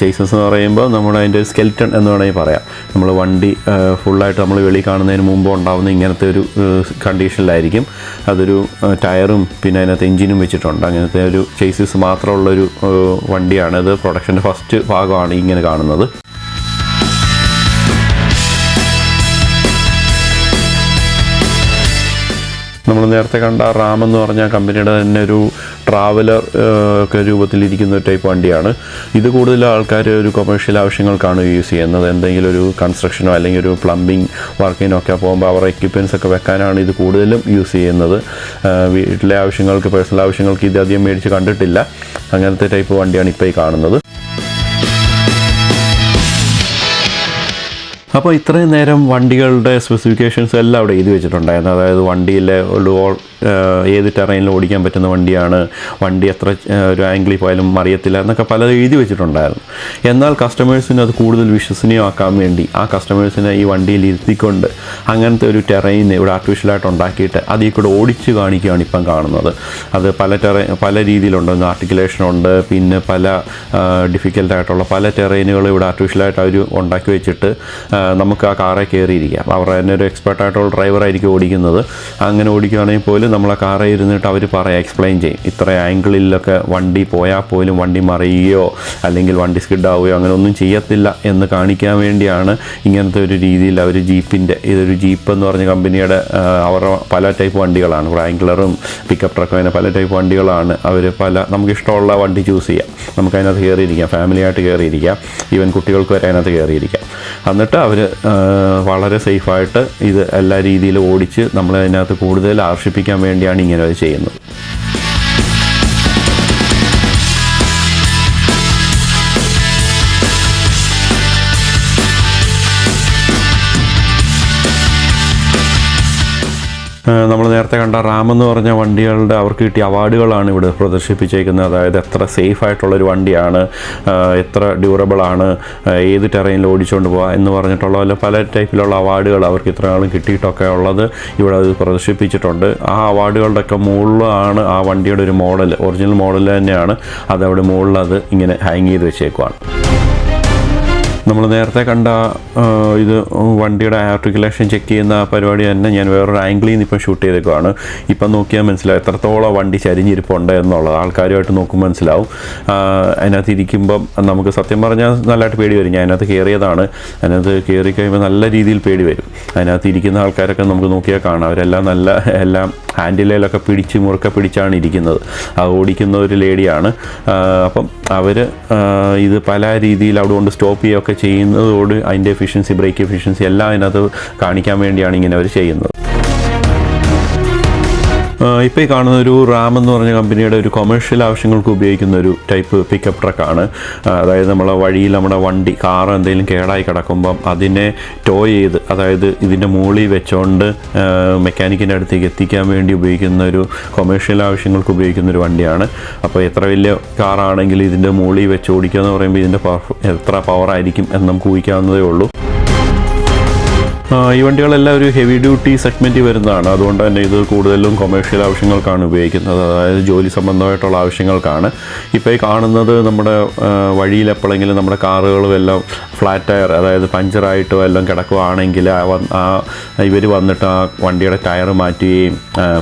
ചേസിസ് എന്ന് പറയുമ്പോൾ നമ്മുടെ അതിൻ്റെ സ്കെൽറ്റൺ എന്ന് വേണമെങ്കിൽ പറയാം. നമ്മൾ വണ്ടി ഫുള്ളായിട്ട് നമ്മൾ വെളിയിൽ കാണുന്നതിന് മുമ്പ് ഉണ്ടാകുന്ന ഇങ്ങനത്തെ ഒരു കണ്ടീഷനിലായിരിക്കും. അതൊരു ടയറും പിന്നെ അതിനകത്ത് എഞ്ചിനും വെച്ചിട്ടുണ്ട്. അങ്ങനത്തെ ഒരു ചേസിസ് മാത്രമുള്ളൊരു വണ്ടിയാണ്. ഇത് പ്രൊഡക്ഷൻ്റെ ഫസ്റ്റ് ഭാഗമാണ് ഇങ്ങനെ കാണുന്നത്. നമ്മൾ നേരത്തെ കണ്ട റാം എന്ന് പറഞ്ഞ കമ്പനിയുടെ തന്നെ ഒരു ട്രാവലർ ഒക്കെ രൂപത്തിലിരിക്കുന്ന ഒരു ടൈപ്പ് വണ്ടിയാണ്. ഇത് കൂടുതൽ ആൾക്കാർ ഒരു കൊമേഴ്ഷ്യൽ ആവശ്യങ്ങൾക്കാണ് യൂസ് ചെയ്യുന്നത്. എന്തെങ്കിലും ഒരു കൺസ്ട്രക്ഷനോ അല്ലെങ്കിൽ ഒരു പ്ലംബിംഗ് വർക്കിനോ ഒക്കെ പോകുമ്പോൾ അവരുടെ എക്യുപ്മെൻറ്റ്സ് ഒക്കെ വെക്കാനാണ് ഇത് കൂടുതലും യൂസ് ചെയ്യുന്നത്. വീട്ടിലെ ആവശ്യങ്ങൾക്ക്, പേഴ്സണൽ ആവശ്യങ്ങൾക്ക് ഇത് അധികം മേടിച്ച് കണ്ടിട്ടില്ല. അങ്ങനത്തെ ടൈപ്പ് വണ്ടിയാണ് ഇപ്പോൾ ഈ കാണുന്നത്. അപ്പോൾ ഇത്രയും നേരം വണ്ടികളുടെ സ്പെസിഫിക്കേഷൻസ് എല്ലാം അവിടെ എഴുതി വെച്ചിട്ടുണ്ടായിരുന്നു. അതായത് വണ്ടിയിലെ ഏത് ടെറൈനിൽ ഓടിക്കാൻ പറ്റുന്ന വണ്ടിയാണ്, വണ്ടി എത്ര ഒരു ആംഗിളിൽ പോയാലും മറിയത്തില്ല എന്നൊക്കെ പലതും എഴുതി വെച്ചിട്ടുണ്ടായിരുന്നു. എന്നാൽ കസ്റ്റമേഴ്സിന് അത് കൂടുതൽ വിശ്വസനീയമാക്കാൻ വേണ്ടി ആ കസ്റ്റമേഴ്സിനെ ഈ വണ്ടിയിൽ ഇരുത്തിക്കൊണ്ട് അങ്ങനത്തെ ഒരു ടെറൈൻ ഇവിടെ ആർട്ടിഫിഷ്യലായിട്ട് ഉണ്ടാക്കിയിട്ട് അതിൽ കൂടെ ഓടിച്ച് കാണിക്കുകയാണ് ഇപ്പം കാണുന്നത്. അത് പല രീതിയിലുണ്ട്. ആർട്ടിക്കുലേഷനുണ്ട്, പിന്നെ പല ഡിഫിക്കൽട്ടായിട്ടുള്ള പല ടെറൈനുകൾ ഇവിടെ ആർട്ടിഫിഷ്യലായിട്ട് അവർ ഉണ്ടാക്കി വെച്ചിട്ട് നമുക്ക് ആ കാറെ കയറിയിരിക്കാം. അവരുടെ തന്നെ ഒരു എക്സ്പെർട്ടായിട്ടുള്ള ഡ്രൈവറായിരിക്കും ഓടിക്കുന്നത്. അങ്ങനെ ഓടിക്കുകയാണെങ്കിൽ പോലും നമ്മൾ ആ കാറെ ഇരുന്നിട്ട് അവർ എക്സ്പ്ലെയിൻ ചെയ്യും. ഇത്ര ആംഗിളിലൊക്കെ വണ്ടി പോയാൽ പോലും വണ്ടി മറിയുകയോ അല്ലെങ്കിൽ വണ്ടി സ്കിഡാവുകയോ അങ്ങനെ ഒന്നും ചെയ്യത്തില്ല എന്ന് കാണിക്കാൻ വേണ്ടിയാണ് ഇങ്ങനത്തെ ഒരു രീതിയിൽ അവർ ഇതൊരു ജീപ്പ് എന്ന് പറഞ്ഞ കമ്പനിയുടെ അവരുടെ പല ടൈപ്പ് വണ്ടികളാണ്. റാംഗ്ലറും പിക്കപ്പ് ട്രക്കും അങ്ങനെ പല ടൈപ്പ് വണ്ടികളാണ്. അവർ നമുക്കിഷ്ടമുള്ള വണ്ടി ചൂസ് ചെയ്യാം. നമുക്കതിനകത്ത് കയറിയിരിക്കാം, ഫാമിലിയായിട്ട് കയറിയിരിക്കാം, ഈവൻ കുട്ടികൾക്ക് വരെ അതിനകത്ത് കയറിയിരിക്കാം. എന്നിട്ട് അവർ വളരെ സേഫായിട്ട് ഇത് എല്ലാ രീതിയിലും ഓടിച്ച് നമ്മളതിനകത്ത് കൂടുതൽ ആകർഷിപ്പിക്കാൻ വേണ്ടിയാണ് ഇങ്ങനെ അത് ചെയ്യുന്നത്. നമ്മൾ നേരത്തെ കണ്ട റാം എന്ന് പറഞ്ഞ വണ്ടികളുടെ അവർക്ക് കിട്ടിയ അവാർഡുകളാണ് ഇവിടെ പ്രദർശിപ്പിച്ചേക്കുന്നത്. അതായത് എത്ര സേഫായിട്ടുള്ളൊരു വണ്ടിയാണ്, എത്ര ഡ്യൂറബിളാണ്, ഏത് ടെറൈനിൽ ഓടിച്ചുകൊണ്ട് പോകാം എന്ന് പറഞ്ഞിട്ടുള്ള പല ടൈപ്പിലുള്ള അവാർഡുകൾ അവർക്ക് ഇത്ര നാളും കിട്ടിയിട്ടൊക്കെ ഉള്ളത് ഇവിടെ അത് പ്രദർശിപ്പിച്ചിട്ടുണ്ട്. ആ അവാർഡുകളുടെയൊക്കെ മുകളിലാണ് ആ വണ്ടിയുടെ ഒരു മോഡൽ, ഒറിജിനൽ മോഡൽ തന്നെയാണ്. അതവിടെ മുകളിൽ അത് ഇങ്ങനെ ഹാങ് ചെയ്ത് വെച്ചേക്കുവാണ്. നമ്മൾ നേരത്തെ കണ്ട ഇത് വണ്ടിയുടെ ആർട്ടിക്കുലേഷൻ ചെക്ക് ചെയ്യുന്ന പരിപാടി തന്നെ ഞാൻ വേറൊരു ആംഗിളിൽ നിന്ന് ഇപ്പം ഷൂട്ട് ചെയ്തേക്കുവാണ്. ഇപ്പം നോക്കിയാൽ മനസ്സിലാവും എത്രത്തോളം വണ്ടി ചരിഞ്ഞിരിപ്പുണ്ട് എന്നുള്ളത്. ആൾക്കാരുമായിട്ട് നോക്കുമ്പോൾ മനസ്സിലാവും. അതിനകത്ത് ഇരിക്കുമ്പം നമുക്ക് സത്യം പറഞ്ഞാൽ നല്ലതായിട്ട് പേടി വരും. ഞാൻ അതിനകത്ത് കയറിയതാണ്. അതിനകത്ത് കയറി കഴിയുമ്പോൾ നല്ല രീതിയിൽ പേടി വരും. അതിനകത്ത് ഇരിക്കുന്ന ആൾക്കാരൊക്കെ നമുക്ക് നോക്കിയാൽ കാണാം. അവരെല്ലാം എല്ലാം ഹാൻഡിലയിലൊക്കെ മുറുക്കെ പിടിച്ചാണ് ഇരിക്കുന്നത്. അത് ഓടിക്കുന്ന ഒരു ലേഡിയാണ്. അപ്പം അവർ ഇത് പല രീതിയിൽ അവിടെ കൊണ്ട് സ്റ്റോപ്പ് ചെയ്യുകയൊക്കെ ചെയ്യുന്നതോട് അതിൻ്റെ എഫിഷ്യൻസി, ബ്രേക്ക് എഫിഷ്യൻസി എല്ലാം അതിനകത്ത് കാണിക്കാൻ വേണ്ടിയാണ് ഇങ്ങനെ അവർ ചെയ്യുന്നത്. ഇപ്പോൾ ഈ കാണുന്ന ഒരു റാം എന്ന് പറഞ്ഞ കമ്പനിയുടെ ഒരു കൊമേഴ്ഷ്യൽ ആവശ്യങ്ങൾക്ക് ഉപയോഗിക്കുന്ന ഒരു ടൈപ്പ് പിക്കപ്പ് ട്രക്കാണ്. അതായത് നമ്മളെ വഴിയിൽ നമ്മുടെ വണ്ടി, കാർ എന്തെങ്കിലും കേടായി കിടക്കുമ്പം അതിനെ ടോ ചെയ്ത്, അതായത് ഇതിൻ്റെ മുകളിൽ വെച്ചുകൊണ്ട് മെക്കാനിക്കിൻ്റെ അടുത്തേക്ക് എത്തിക്കാൻ വേണ്ടി ഉപയോഗിക്കുന്ന ഒരു കൊമേഴ്ഷ്യൽ ആവശ്യങ്ങൾക്ക് ഉപയോഗിക്കുന്ന ഒരു വണ്ടിയാണ്. അപ്പോൾ എത്ര വലിയ കാറാണെങ്കിൽ ഇതിൻ്റെ മുകളിൽ വെച്ച് ഓടിക്കുക എന്ന് പറയുമ്പോൾ ഇതിൻ്റെ എത്ര പവറായിരിക്കും എന്ന് നമുക്ക് ഊഹിക്കാവുന്നതേ ഉള്ളൂ. ഈ വണ്ടികളെല്ലാം ഒരു ഹെവി ഡ്യൂട്ടി സെഗ്മെൻറ്റിൽ വരുന്നതാണ്. അതുകൊണ്ട് തന്നെ ഇത് കൂടുതലും കൊമേഴ്ഷ്യൽ ആവശ്യങ്ങൾക്കാണ് ഉപയോഗിക്കുന്നത്. അതായത് ജോലി സംബന്ധമായിട്ടുള്ള ആവശ്യങ്ങൾക്കാണ്. ഇപ്പോൾ ഈ കാണുന്നത് നമ്മുടെ വഴിയിൽ എപ്പോഴെങ്കിലും നമ്മുടെ കാറുകളും എല്ലാം ഫ്ലാറ്റ് ടയർ, അതായത് പഞ്ചറായിട്ടോ എല്ലാം കിടക്കുകയാണെങ്കിൽ ഇവർ വന്നിട്ട് ആ വണ്ടിയുടെ ടയർ മാറ്റുകയും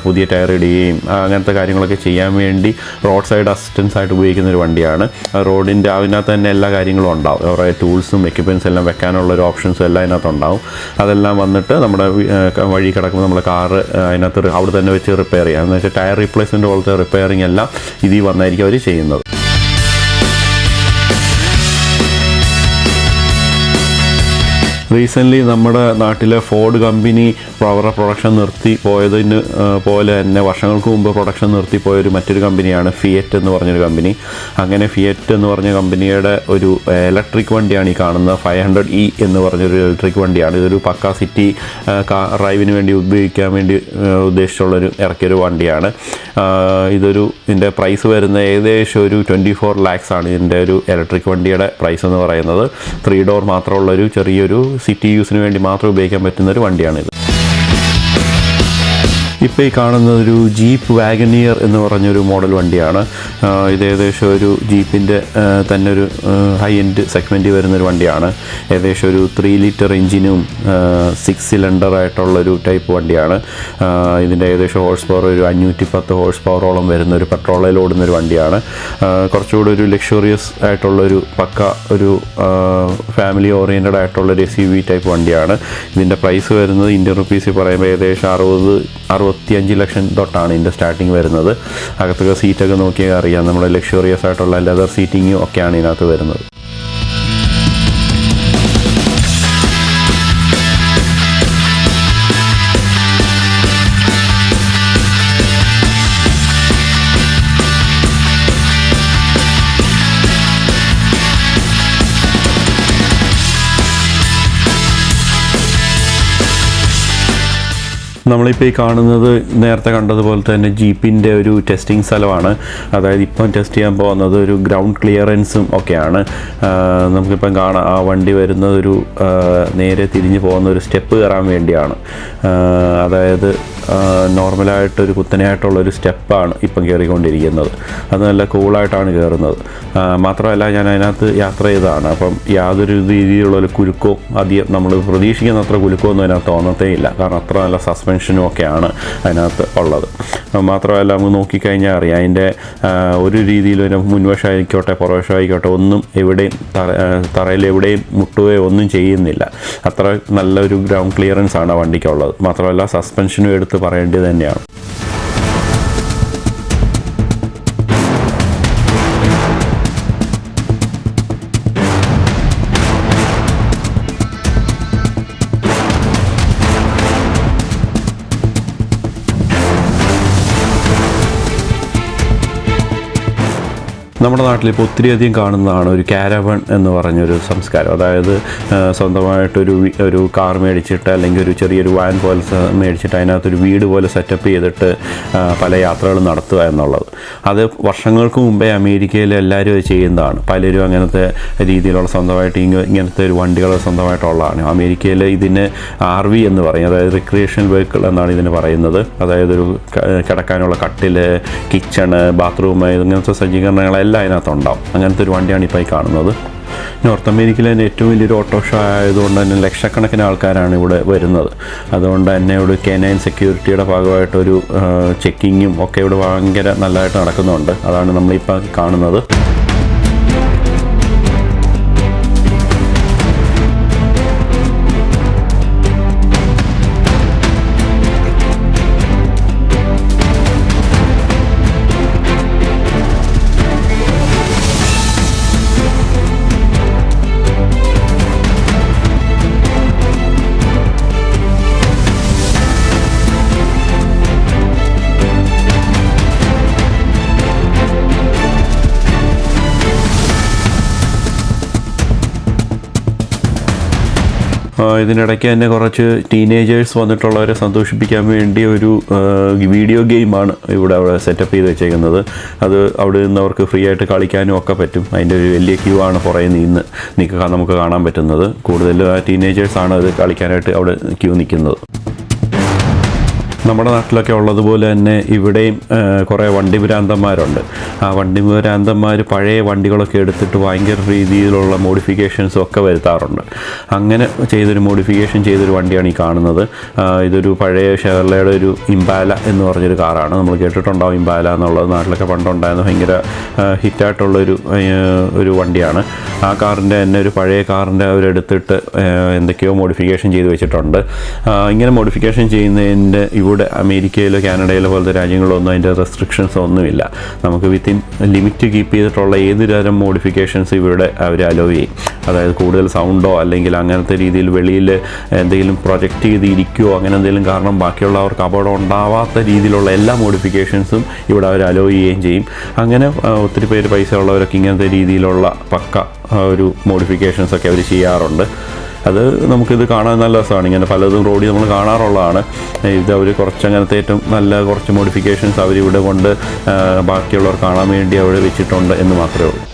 പുതിയ ടയർ ഇടുകയും അങ്ങനത്തെ കാര്യങ്ങളൊക്കെ ചെയ്യാൻ വേണ്ടി റോഡ് സൈഡ് അസിസ്റ്റൻസ് ആയിട്ട് ഉപയോഗിക്കുന്ന ഒരു വണ്ടിയാണ്. റോഡിൻ്റെ അതിനകത്ത് തന്നെ എല്ലാ കാര്യങ്ങളും ഉണ്ടാവും. അവരുടെ ടൂൾസും എക്യുപ്മെൻറ്റ്സ് എല്ലാം വെക്കാനുള്ള ഒരു ഓപ്ഷൻസും എല്ലാം അതിനകത്തുണ്ടാവും. അതെല്ലാം വന്നിട്ട് നമ്മുടെ വഴി കിടക്കുമ്പോൾ നമ്മുടെ കാറ് അതിനകത്ത് അവിടെ തന്നെ വെച്ച് റിപ്പയർ ചെയ്യാം. എന്ന് വെച്ചാൽ ടയർ റീപ്ലേസ്മെൻറ്റ് പോലത്തെ റിപ്പയറിംഗ് എല്ലാം ഇതിൽ വന്നായിരിക്കും അവർ ചെയ്യുന്നത്. റീസെൻ്റ്ലി നമ്മുടെ നാട്ടിലെ ഫോർഡ് കമ്പനി അവരുടെ പ്രൊഡക്ഷൻ നിർത്തി പോയതിന് പോലെ തന്നെ വർഷങ്ങൾക്ക് മുമ്പ് പ്രൊഡക്ഷൻ നിർത്തിപ്പോയൊരു മറ്റൊരു കമ്പനിയാണ് ഫിയറ്റ് എന്ന് പറഞ്ഞൊരു കമ്പനി. അങ്ങനെ ഫിയറ്റ് എന്ന് പറഞ്ഞ കമ്പനിയുടെ ഒരു ഇലക്ട്രിക് വണ്ടിയാണ് ഈ കാണുന്നത്. 500E എന്ന് പറഞ്ഞൊരു ഇലക്ട്രിക് വണ്ടിയാണ്. ഇതൊരു പക്ക സിറ്റി ഡ്രൈവിന് വേണ്ടി ഉപയോഗിക്കാൻ വേണ്ടി ഉദ്ദേശിച്ചുള്ളൊരു ഇറക്കിയൊരു വണ്ടിയാണ്. ഇതിൻ്റെ പ്രൈസ് വരുന്നത് ഏകദേശം ഒരു 24 lakhs ആണ് ഇതിൻ്റെ ഒരു ഇലക്ട്രിക് വണ്ടിയുടെ പ്രൈസ് എന്ന് പറയുന്നത്. 3 door മാത്രമുള്ളൊരു ചെറിയൊരു സിറ്റി യൂസിന് വേണ്ടി മാത്രം ഉപയോഗിക്കാൻ പറ്റുന്നൊരു വണ്ടിയാണിത്. ഇപ്പോൾ ഈ കാണുന്നത് ഒരു ജീപ്പ് വാഗനിയർ എന്ന് പറഞ്ഞൊരു മോഡൽ വണ്ടിയാണ്. ഇത് ഏകദേശം ഒരു ജീപ്പിൻ്റെ തന്നെ ഒരു ഹൈ എൻഡ് സെഗ്മെൻറ്റിൽ വരുന്നൊരു വണ്ടിയാണ്. ഏകദേശം ഒരു 3 liter എഞ്ചിനും 6 cylinder ആയിട്ടുള്ളൊരു ടൈപ്പ് വണ്ടിയാണ്. ഇതിൻ്റെ ഏകദേശം ഹോഴ്സ് പവർ ഒരു 510 horse power വരുന്നൊരു പെട്രോളിൽ ഓടുന്നൊരു വണ്ടിയാണ്. കുറച്ചുകൂടി ഒരു ലക്ഷറിയസ് ആയിട്ടുള്ളൊരു പക്ക ഒരു ഫാമിലി ഓറിയൻറ്റഡ് ആയിട്ടുള്ളൊരു SUV ടൈപ്പ് വണ്ടിയാണ്. ഇതിൻ്റെ പ്രൈസ് വരുന്നത് ഇന്ത്യൻ റുപ്പീസിൽ പറയുമ്പോൾ ഏകദേശം 65 ലക്ഷം തൊട്ടാണ് ഇതിൻ്റെ സ്റ്റാർട്ടിങ് വരുന്നത്. അകത്തൊക്കെ സീറ്റൊക്കെ നോക്കിയാൽ അറിയാം, നമ്മുടെ ലക്ഷറിയസ് ആയിട്ടുള്ള ലെതർ സീറ്റിങ്ങും ഒക്കെയാണ് ഇതിനകത്ത് വരുന്നത്. നമ്മളിപ്പോൾ ഈ കാണുന്നത് നേരത്തെ കണ്ടതുപോലെ തന്നെ ജീപ്പിൻ്റെ ഒരു ടെസ്റ്റിംഗ് സ്ഥലമാണ്. അതായത് ഇപ്പം ടെസ്റ്റ് ചെയ്യാൻ പോകുന്നത് ഒരു ഗ്രൗണ്ട് ക്ലിയറൻസും ഒക്കെയാണ്. നമുക്കിപ്പം കാണാം ആ വണ്ടി വരുന്നത് ഒരു നേരെ തിരിഞ്ഞ് പോകുന്ന ഒരു സ്റ്റെപ്പ് കയറാൻ വേണ്ടിയാണ്. അതായത് നോർമലായിട്ടൊരു കുത്തനെയായിട്ടുള്ളൊരു സ്റ്റെപ്പാണ് ഇപ്പം കയറിക്കൊണ്ടിരിക്കുന്നത്. അത് നല്ല കൂളായിട്ടാണ് കയറുന്നത്. മാത്രമല്ല ഞാൻ അതിനകത്ത് യാത്ര ചെയ്തതാണ്. അപ്പം യാതൊരു രീതിയിലുള്ളൊരു കുലുക്കോ അധികം നമ്മൾ പ്രതീക്ഷിക്കുന്ന അത്ര കുലുക്കമൊന്നും അതിനകത്ത് തോന്നത്തേ ഇല്ല. കാരണം അത്ര നല്ല സസ്പെൻഷനും ഒക്കെയാണ് അതിനകത്ത് ഉള്ളത്. മാത്രമല്ല നമുക്ക് നോക്കിക്കഴിഞ്ഞാൽ അറിയാം അതിൻ്റെ ഒരു രീതിയിലും മുൻവശമായിക്കോട്ടെ പുറവശമായിക്കോട്ടെ ഒന്നും എവിടെയും തറയിൽ എവിടെയും മുട്ടുകയോ ഒന്നും ചെയ്യുന്നില്ല. അത്ര നല്ലൊരു ഗ്രൗണ്ട് ക്ലിയറൻസ് ആണ് വണ്ടിക്കുള്ളത്. മാത്രമല്ല സസ്പെൻഷനും എടുത്ത് പറയേണ്ടത് തന്നെയാണ്. നമ്മുടെ നാട്ടിലിപ്പോൾ ഒത്തിരിയധികം കാണുന്നതാണ് ഒരു കാരവൺ എന്ന് പറഞ്ഞൊരു സംസ്കാരം. അതായത് സ്വന്തമായിട്ടൊരു കാർ മേടിച്ചിട്ട് അല്ലെങ്കിൽ ഒരു ചെറിയൊരു വാൻ പോലെ മേടിച്ചിട്ട് അതിനകത്തൊരു വീട് പോലെ സെറ്റപ്പ് ചെയ്തിട്ട് പല യാത്രകളും നടത്തുക എന്നുള്ളത്. അത് വർഷങ്ങൾക്ക് മുമ്പേ അമേരിക്കയിൽ എല്ലാവരും അത് ചെയ്യുന്നതാണ്. പലരും അങ്ങനത്തെ രീതിയിലുള്ള സ്വന്തമായിട്ട് ഇങ്ങനത്തെ ഒരു വണ്ടികൾ സ്വന്തമായിട്ടുള്ളതാണ്. അമേരിക്കയിൽ ഇതിന് RV എന്ന് പറയും. അതായത് റിക്രിയേഷണൽ വെഹിക്കിൾ എന്നാണ് ഇതിന് പറയുന്നത്. അതായത് ഒരു കിടക്കാനുള്ള കട്ടിൽ, കിച്ചണ്, ബാത്റൂം ഇങ്ങനത്തെ സജ്ജീകരണങ്ങളെല്ലാം അതിനകത്തുണ്ടാവും. അങ്ങനത്തെ ഒരു വണ്ടിയാണ് ഇപ്പോൾ ഈ കാണുന്നത്. നോർത്ത് അമേരിക്കയിലെ തന്നെ ഏറ്റവും വലിയൊരു ഓട്ടോ ഷോ ആയതുകൊണ്ട് തന്നെ ലക്ഷക്കണക്കിന് ആൾക്കാരാണ് ഇവിടെ വരുന്നത്. അതുകൊണ്ട് തന്നെ ഇവിടെ K9 സെക്യൂരിറ്റിയുടെ ഭാഗമായിട്ടൊരു ചെക്കിങ്ങും ഒക്കെ ഇവിടെ ഭയങ്കര നല്ലതായിട്ട് നടക്കുന്നുണ്ട്. അതാണ് നമ്മളിപ്പോൾ കാണുന്നത്. ഇതിനിടയ്ക്ക് തന്നെ കുറച്ച് ടീനേജേഴ്സ് വന്നിട്ടുള്ളവരെ സന്തോഷിപ്പിക്കാൻ വേണ്ടി ഒരു വീഡിയോ ഗെയിമാണ് ഇവിടെ സെറ്റപ്പ് ചെയ്ത് വെച്ചേക്കുന്നത്. അത് അവിടെ നിന്ന് അവർക്ക് ഫ്രീ ആയിട്ട് കളിക്കാനും ഒക്കെ പറ്റും. അതിൻ്റെ ഒരു വലിയ ക്യൂ ആണ് പുറകെ നമുക്ക് കാണാൻ പറ്റുന്നത്. കൂടുതൽ ടീനേജേഴ്സാണ് അത് കളിക്കാനായിട്ട് അവിടെ ക്യൂ നിൽക്കുന്നത്. നമ്മുടെ നാട്ടിലൊക്കെ ഉള്ളതുപോലെ തന്നെ ഇവിടെയും കുറേ വണ്ടി ഭ്രാന്തന്മാരുണ്ട്. ആ വണ്ടി ഭ്രാന്തന്മാർ പഴയ വണ്ടികളൊക്കെ എടുത്തിട്ട് ഭയങ്കര രീതിയിലുള്ള മോഡിഫിക്കേഷൻസും ഒക്കെ വരുത്താറുണ്ട്. അങ്ങനെ മോഡിഫിക്കേഷൻ ചെയ്തൊരു വണ്ടിയാണ് ഈ കാണുന്നത്. ഇതൊരു പഴയ ഷെവർലെയുടെ ഒരു ഇംപാല എന്ന് പറഞ്ഞൊരു കാറാണ്. നമ്മൾ കേട്ടിട്ടുണ്ടാവും ഇംപാല എന്നുള്ളത്, നാട്ടിലൊക്കെ പണ്ടുണ്ടായിരുന്ന ഭയങ്കര ഹിറ്റായിട്ടുള്ളൊരു വണ്ടിയാണ്. ആ കാറിൻ്റെ തന്നെ ഒരു പഴയ കാറിൻ്റെ അവരെടുത്തിട്ട് എന്തൊക്കെയോ മോഡിഫിക്കേഷൻ ചെയ്ത് വെച്ചിട്ടുണ്ട്. ഇങ്ങനെ മോഡിഫിക്കേഷൻ ചെയ്യുന്നതിൻ്റെ ഇവിടെ അമേരിക്കയിലോ കാനഡയിലോ പോലത്തെ രാജ്യങ്ങളിലൊന്നും അതിൻ്റെ റെസ്ട്രിക്ഷൻസ് ഒന്നുമില്ല. നമുക്ക് വിത്തിൻ ലിമിറ്റ് കീപ്പ് ചെയ്തിട്ടുള്ള ഏത് തരം മോഡിഫിക്കേഷൻസ് ഇവിടെ അവർ അലോ ചെയ്യും. അതായത് കൂടുതൽ സൗണ്ടോ അല്ലെങ്കിൽ അങ്ങനത്തെ രീതിയിൽ വെളിയിൽ എന്തെങ്കിലും പ്രൊജക്റ്റ് ചെയ്തിരിക്കുകയോ അങ്ങനെ എന്തെങ്കിലും കാരണം ബാക്കിയുള്ളവർക്ക് അപകടം ഉണ്ടാവാത്ത രീതിയിലുള്ള എല്ലാ മോഡിഫിക്കേഷൻസും ഇവിടെ അവർ അലോ ചെയ്യുകയും ചെയ്യും. അങ്ങനെ ഒത്തിരി പേര് പൈസ ഉള്ളവരൊക്കെ ഇങ്ങനത്തെ രീതിയിലുള്ള പക്ക ഒരു മോഡിഫിക്കേഷൻസൊക്കെ അവർ ചെയ്യാറുണ്ട്. അത് നമുക്കിത് കാണാൻ നല്ല രസമാണ്. ഇങ്ങനെ പലതും റോഡിൽ നമ്മൾ കാണാറുള്ളതാണ്. ഇത് അവർ കുറച്ചങ്ങനത്തെ ഏറ്റവും നല്ല കുറച്ച് മോഡിഫിക്കേഷൻസ് അവരിവിടെ കൊണ്ട് ബാക്കിയുള്ളവർ കാണാൻ വേണ്ടി അവിടെ വെച്ചിട്ടുണ്ട് എന്ന് മാത്രമേ ഉള്ളൂ.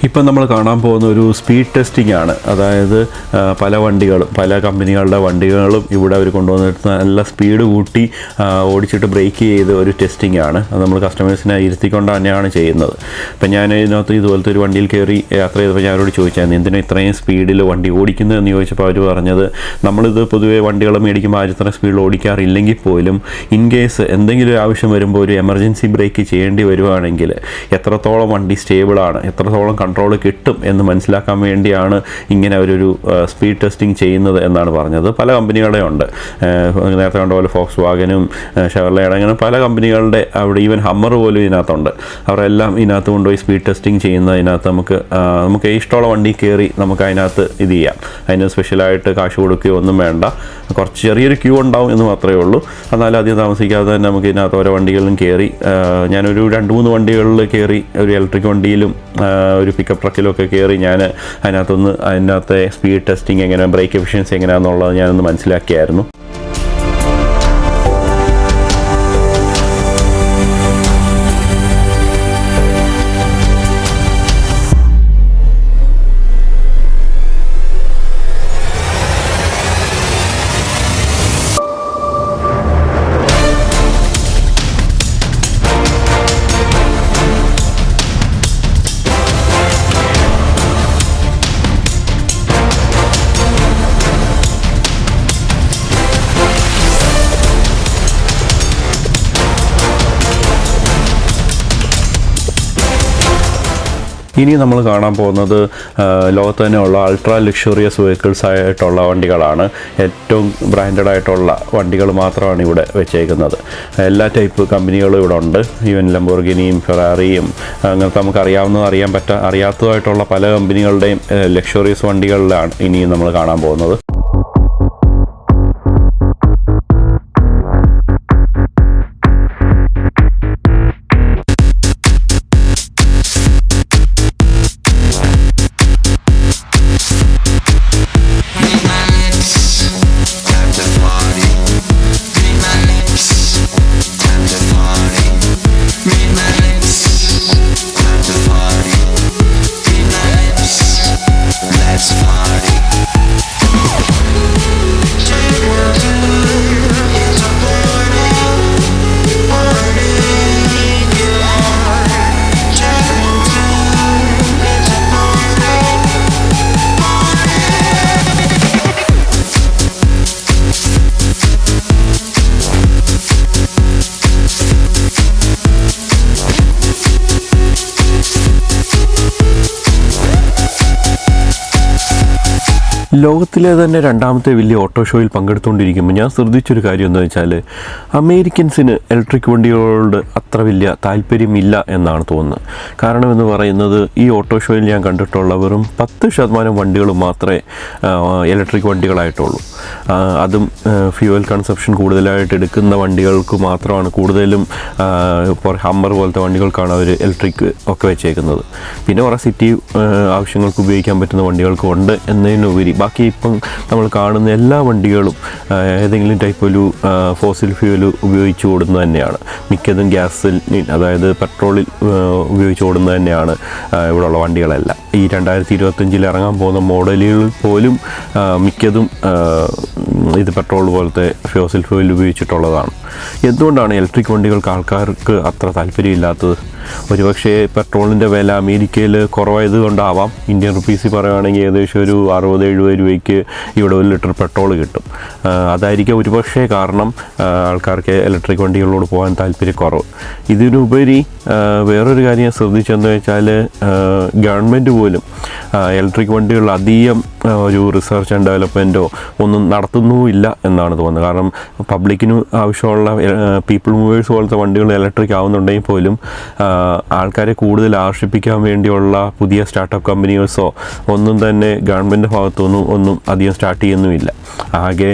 ഇപ്പം നമ്മൾ കാണാൻ പോകുന്ന ഒരു സ്പീഡ് ടെസ്റ്റിംഗ് ആണ്. അതായത് പല കമ്പനികളുടെ വണ്ടികളും ഇവിടെ അവർ കൊണ്ടുവന്നിട്ട് നല്ല സ്പീഡ് കൂട്ടി ഓടിച്ചിട്ട് ബ്രേക്ക് ചെയ്ത് ഒരു ടെസ്റ്റിംഗ് ആണ്. അത് നമ്മൾ കസ്റ്റമേഴ്സിനെ ഇരുത്തിക്കൊണ്ട് തന്നെയാണ് ചെയ്യുന്നത്. ഇപ്പം ഞാൻ ഇതിനകത്ത് ഇതുപോലത്തെ ഒരു വണ്ടിയിൽ കയറി യാത്ര ചെയ്തപ്പോൾ ഞാനോട് ചോദിച്ചായിരുന്നു എന്തിനാ ഇത്രയും സ്പീഡിൽ വണ്ടി ഓടിക്കുന്നതെന്ന് ചോദിച്ചപ്പോൾ അവർ പറഞ്ഞത് നമ്മളിത് പൊതുവേ വണ്ടികൾ മേടിക്കുമ്പോൾ ഇത്ര സ്പീഡിൽ ഓടിക്കാറില്ലെങ്കിൽ പോലും ഇൻ കേസ് എന്തെങ്കിലും ഒരു ആവശ്യം വരുമ്പോൾ ഒരു എമർജൻസി ബ്രേക്ക് ചെയ്യേണ്ടി വരുവാണെങ്കിൽ എത്രത്തോളം വണ്ടി സ്റ്റേബിളാണ്, എത്രത്തോളം കൺട്രോൾ കിട്ടും എന്ന് മനസ്സിലാക്കാൻ വേണ്ടിയാണ് ഇങ്ങനെ ഒരു സ്പീഡ് ടെസ്റ്റിംഗ് ചെയ്യുന്നത് എന്നാണ് പറഞ്ഞത്. പല കമ്പനികളുടെ ഉണ്ട്. നേരത്തെ കണ്ട പോലെ ഫോക്സ് വാഗനും ഷെവർലെയുടെ അങ്ങനെ പല കമ്പനികളുടെ അവിടെ ഈവൻ ഹമ്മർ പോലും ഇതിനകത്തുണ്ട്. അവരെല്ലാം ഇതിനകത്ത് കൊണ്ടുപോയി സ്പീഡ് ടെസ്റ്റിംഗ് ചെയ്യുന്നതിനകത്ത് നമുക്ക് ഇഷ്ടമുള്ള വണ്ടി കയറി നമുക്ക് അതിനകത്ത് ഇത് ചെയ്യാം. അതിന് സ്പെഷ്യലായിട്ട് കാശ് കൊടുക്കുകയോ ഒന്നും വേണ്ട. കുറച്ച് ചെറിയൊരു ക്യൂ ഉണ്ടാവും എന്ന് മാത്രമേ ഉള്ളൂ. എന്നാലും അധികം താമസിക്കാതെ തന്നെ നമുക്ക് ഇതിനകത്ത് ഓരോ വണ്ടികളിലും കയറി ഞാനൊരു 2-3 വണ്ടികളിൽ കയറി ഒരു ഇലക്ട്രിക് വണ്ടിയിലും ഒരു പിക്കപ്പ് ട്രക്കിലൊക്കെ കയറി ഞാൻ അതിനകത്തെ സ്പീഡ് ടെസ്റ്റിംഗ് എങ്ങനെ, ബ്രേക്ക് എഫിഷ്യൻസി എങ്ങനെയാണെന്നുള്ളത് ഞാനൊന്ന് മനസ്സിലാക്കിയായിരുന്നു. ഇനി നമ്മൾ കാണാൻ പോകുന്നത് ലോകത്ത് തന്നെയുള്ള അൾട്രാ ലക്ഷറിയസ് വെഹിക്കിൾസ് ആയിട്ടുള്ള വണ്ടികളാണ്. ഏറ്റവും ബ്രാൻഡഡ് ആയിട്ടുള്ള വണ്ടികൾ മാത്രമാണ് ഇവിടെ വെച്ചേക്കുന്നത്. എല്ലാ ടൈപ്പ് കമ്പനികളും ഇവിടെ ഉണ്ട്. ഈവൻ ലംബോർഗിനിയും ഫെറാറിയും അങ്ങനത്തെ നമുക്ക് അറിയാത്തതായിട്ടുള്ള പല കമ്പനികളുടെയും ലക്ഷറിയസ് വണ്ടികളിലാണ് ഇനിയും നമ്മൾ കാണാൻ പോകുന്നത്. Let's party. ലോകത്തിലെ തന്നെ രണ്ടാമത്തെ വലിയ ഓട്ടോ ഷോയിൽ പങ്കെടുത്തുകൊണ്ടിരിക്കുമ്പോൾ ഞാൻ ശ്രദ്ധിച്ചൊരു കാര്യം എന്താ വെച്ചാൽ അമേരിക്കൻസിന് ഇലക്ട്രിക് വണ്ടികളോട് അത്ര വലിയ താല്പര്യമില്ല എന്നാണ് തോന്നുന്നത്. കാരണം എന്ന് പറയുന്നത് ഈ ഓട്ടോ ഷോയിൽ ഞാൻ കണ്ടിട്ടുള്ള വെറും 10% വണ്ടികൾ മാത്രമേ ഇലക്ട്രിക് വണ്ടികളായിട്ടുള്ളൂ. അതും ഫ്യൂവൽ കൺസപ്ഷൻ കൂടുതലായിട്ട് എടുക്കുന്ന വണ്ടികൾക്ക് മാത്രമാണ് കൂടുതലും. ഇപ്പോൾ ഹമ്മർ പോലത്തെ വണ്ടികൾക്കാണ് അവർ ഇലക്ട്രിക് ഒക്കെ വെച്ചേക്കുന്നത്. പിന്നെ കുറേ സിറ്റി ആവശ്യങ്ങൾക്ക് ഉപയോഗിക്കാൻ പറ്റുന്ന വണ്ടികൾക്കും ഉണ്ട് എന്നതിനുപരി ബാക്കി ഇപ്പം നമ്മൾ കാണുന്ന എല്ലാ വണ്ടികളും ഏതെങ്കിലും ടൈപ്പ് ഒരു ഫോസിൽ ഫ്യൂവൽ ഉപയോഗിച്ച് ഓടുന്നത് തന്നെയാണ്. മിക്കതും ഗ്യാസിൽ, അതായത് പെട്രോളിൽ ഉപയോഗിച്ച് ഓടുന്നത് തന്നെയാണ് ഇവിടെയുള്ള വണ്ടികളെല്ലാം. ഈ 2025 ഇറങ്ങാൻ പോകുന്ന മോഡലുകൾ പോലും മിക്കതും ഇത് പെട്രോൾ പോലത്തെ ഫോസിൽ ഫ്യൂവൽ ഉപയോഗിച്ചിട്ടുള്ളതാണ്. എന്തുകൊണ്ടാണ് ഇലക്ട്രിക് വണ്ടികൾക്ക് ആൾക്കാർക്ക് അത്ര താല്പര്യമില്ലാത്തത്? ഒരുപക്ഷെ പെട്രോളിൻ്റെ വില അമേരിക്കയിൽ കുറവായത് കൊണ്ടാവാം. ഇന്ത്യൻ റുപ്പീസിൽ പറയുകയാണെങ്കിൽ ഏകദേശം ഒരു 60-70 രൂപയ്ക്ക് ഇവിടെ 1 ലിറ്റർ പെട്രോൾ കിട്ടും. അതായിരിക്കും ഒരുപക്ഷെ കാരണം ആൾക്കാർക്ക് ഇലക്ട്രിക് വണ്ടികളോട് പോകാൻ താല്പര്യക്കുറവ്. ഇതിനുപരി വേറൊരു കാര്യം ശ്രദ്ധിച്ചെന്ന് വെച്ചാൽ ഗവൺമെൻറ് പോലും ഇലക്ട്രിക് വണ്ടികൾ അധികം ഒരു റിസർച്ച് ആൻഡ് ഡെവലപ്മെൻറ്റോ ഒന്നും നടത്തുന്നുമില്ല എന്നാണ് തോന്നുന്നത്. കാരണം പബ്ലിക്കിന് ആവശ്യമുള്ള പീപ്പിൾ മൂവേഴ്സ് പോലത്തെ വണ്ടികൾ ഇലക്ട്രിക് ആവുന്നുണ്ടെങ്കിൽ പോലും ആൾക്കാരെ കൂടുതൽ ആകർഷിപ്പിക്കാൻ വേണ്ടിയുള്ള പുതിയ സ്റ്റാർട്ടപ്പ് കമ്പനികൾസോ ഒന്നും തന്നെ ഗവൺമെൻറ് ഭാഗത്തുനിന്നും ഒന്നും അധികം സ്റ്റാർട്ട് ചെയ്യുന്നുമില്ല. ആകെ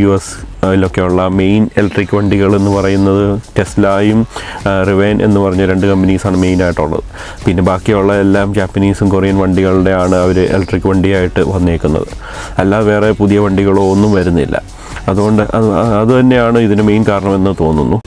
US ൊക്കെയുള്ള മെയിൻ ഇലക്ട്രിക് വണ്ടികൾ എന്ന് പറയുന്നത് ടെസ്ലയും റിവൈൻ എന്ന് പറഞ്ഞ 2 കമ്പനീസാണ് മെയിനായിട്ടുള്ളത്. പിന്നെ ബാക്കിയുള്ള എല്ലാം ജാപ്പനീസും കൊറിയൻ വണ്ടികളുടെയാണ് അവർ ഇലക്ട്രിക് വണ്ടിയായിട്ട് വന്നേക്കുന്നത്. അല്ലാതെ വേറെ പുതിയ വണ്ടികളോ ഒന്നും വരുന്നില്ല. അതുകൊണ്ട് അത് തന്നെയാണ് ഇതിന് മെയിൻ കാരണമെന്ന് തോന്നുന്നു.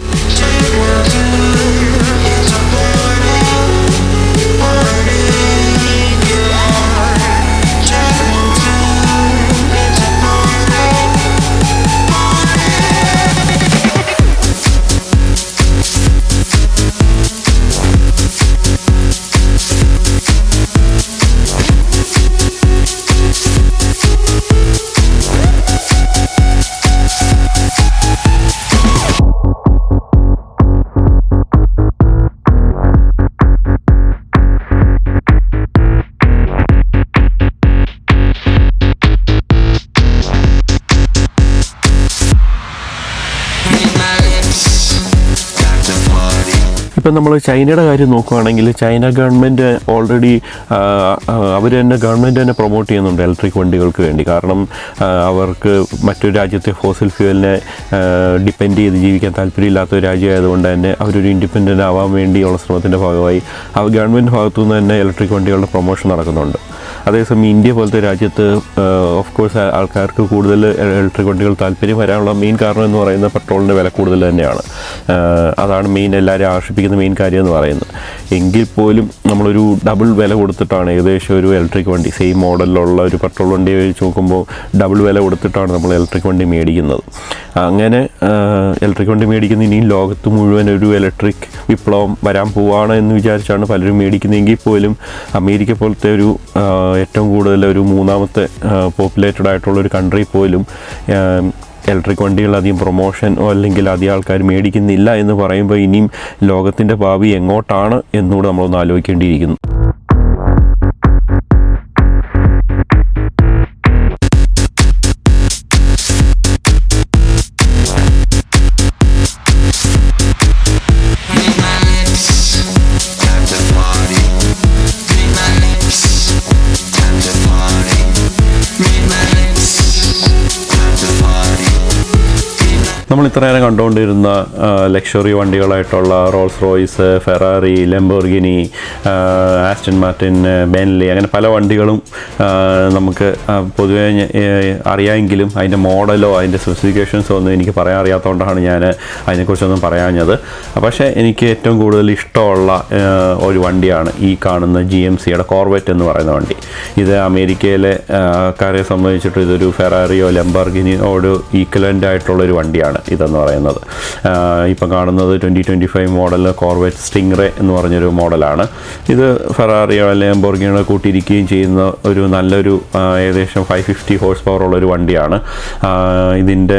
ഇപ്പം നമ്മൾ ചൈനയുടെ കാര്യം നോക്കുകയാണെങ്കിൽ ചൈന ഗവൺമെൻറ് ഓൾറെഡി ഗവൺമെൻറ് തന്നെ പ്രൊമോട്ട് ചെയ്യുന്നുണ്ട് ഇലക്ട്രിക് വണ്ടികൾക്ക് വേണ്ടി. കാരണം അവർക്ക് മറ്റൊരു രാജ്യത്തെ ഫോസിൽ ഫ്യൂവലിനെ ഡിപ്പെൻഡ് ചെയ്ത് ജീവിക്കാൻ താല്പര്യമില്ലാത്ത ഒരു രാജ്യമായതുകൊണ്ട് തന്നെ അവരൊരു ഇൻഡിപെൻഡൻ്റ് ആവാൻ വേണ്ടിയുള്ള ശ്രമത്തിൻ്റെ ഭാഗമായി ഗവൺമെൻറ് ഭാഗത്തുനിന്ന് തന്നെ ഇലക്ട്രിക് വണ്ടികളുടെ പ്രൊമോഷൻ നടക്കുന്നുണ്ട്. അതേസമയം ഇന്ത്യ പോലത്തെ രാജ്യത്ത് ഓഫ് കോഴ്സ് ആൾക്കാർക്ക് കൂടുതൽ ഇലക്ട്രിക് വണ്ടികൾ താല്പര്യം വരാനുള്ള മെയിൻ കാരണം എന്ന് പറയുന്നത് പെട്രോളിൻ്റെ വില കൂടുതൽ തന്നെയാണ്. അതാണ് മെയിൻ എല്ലാവരും ആകർഷിപ്പിക്കുന്ന മെയിൻ കാര്യം എന്ന് പറയുന്നത്. എങ്കിൽ പോലും നമ്മളൊരു ഡബിൾ വില കൊടുത്തിട്ടാണ് ഏകദേശം ഒരു ഇലക്ട്രിക് വണ്ടി സെയിം മോഡലിലുള്ള ഒരു പെട്രോൾ വണ്ടി വെച്ച് നോക്കുമ്പോൾ ഡബിൾ വില കൊടുത്തിട്ടാണ് നമ്മൾ ഇലക്ട്രിക് വണ്ടി മേടിക്കുന്നത്. അങ്ങനെ ഇലക്ട്രിക് വണ്ടി മേടിക്കുന്ന ഇനിയും ലോകത്ത് മുഴുവൻ ഒരു ഇലക്ട്രിക് വിപ്ലവം വരാൻ പോവുകയാണ് എന്ന് വിചാരിച്ചാണ് പലരും മേടിക്കുന്നതെങ്കിൽ പോലും അമേരിക്ക പോലത്തെ ഒരു ഏറ്റവും കൂടുതൽ ഒരു 3ാമത്തെ പോപ്പുലേറ്റഡ് ആയിട്ടുള്ള ഒരു കൺട്രി പോലും ഇലക്ട്രിക് വണ്ടികൾ അധികം പ്രൊമോഷനോ അല്ലെങ്കിൽ അധികം ആൾക്കാർ മേടിക്കുന്നില്ല എന്ന് പറയുമ്പോൾ ഇനിയും ലോകത്തിൻ്റെ ഭാവി എങ്ങോട്ടാണ് എന്നുകൂടെ നമ്മളൊന്ന് ആലോചിക്കേണ്ടിയിരിക്കുന്നു. നമ്മൾ ഇത്ര നേരം കണ്ടുകൊണ്ടിരുന്ന ലക്ഷറി വണ്ടികളായിട്ടുള്ള Rolls Royce, Ferrari, Lamborghini, Aston Martin, Bentley, അങ്ങനെ പല വണ്ടികളും നമുക്ക് പൊതുവേ അറിയാമെങ്കിലും അതിൻ്റെ മോഡലോ അതിൻ്റെ സ്പെസിഫിക്കേഷൻസോ ഒന്നും എനിക്ക് പറയാൻ അറിയാത്തതുകൊണ്ടാണ് ഞാൻ അതിനെക്കുറിച്ചൊന്നും പറയാഞ്ഞത്. പക്ഷേ എനിക്ക് ഏറ്റവും കൂടുതൽ ഇഷ്ടമുള്ള ഒരു വണ്ടിയാണ് ഈ കാണുന്ന GMCയുടെ കോർവെറ്റ് എന്ന് പറയുന്ന വണ്ടി. ഇത് അമേരിക്കയിലെ കാരെ സംബന്ധിച്ചിട്ട് ഇതൊരു ഫെറാറിയോ ലംബോർഗിനിയോട് ഈക്വലൻ്റ് ആയിട്ടുള്ളൊരു വണ്ടിയാണ്. ഇതെന്ന് പറയുന്നത്. ഇപ്പം കാണുന്നത് 2025 മോഡൽ കോർവെറ്റ് സ്റ്റിംഗ്റേ എന്ന് പറഞ്ഞൊരു മോഡലാണ്. ഇത് ഫെറാറിയോ അല്ലെങ്കിൽ ലാംബോർഗിനിയോ കൂട്ടിയിരിക്കുകയും ചെയ്യുന്ന ഒരു നല്ലൊരു ഏകദേശം 550 ഹോഴ്സ് പവർ ഉള്ളൊരു വണ്ടിയാണ്. ഇതിൻ്റെ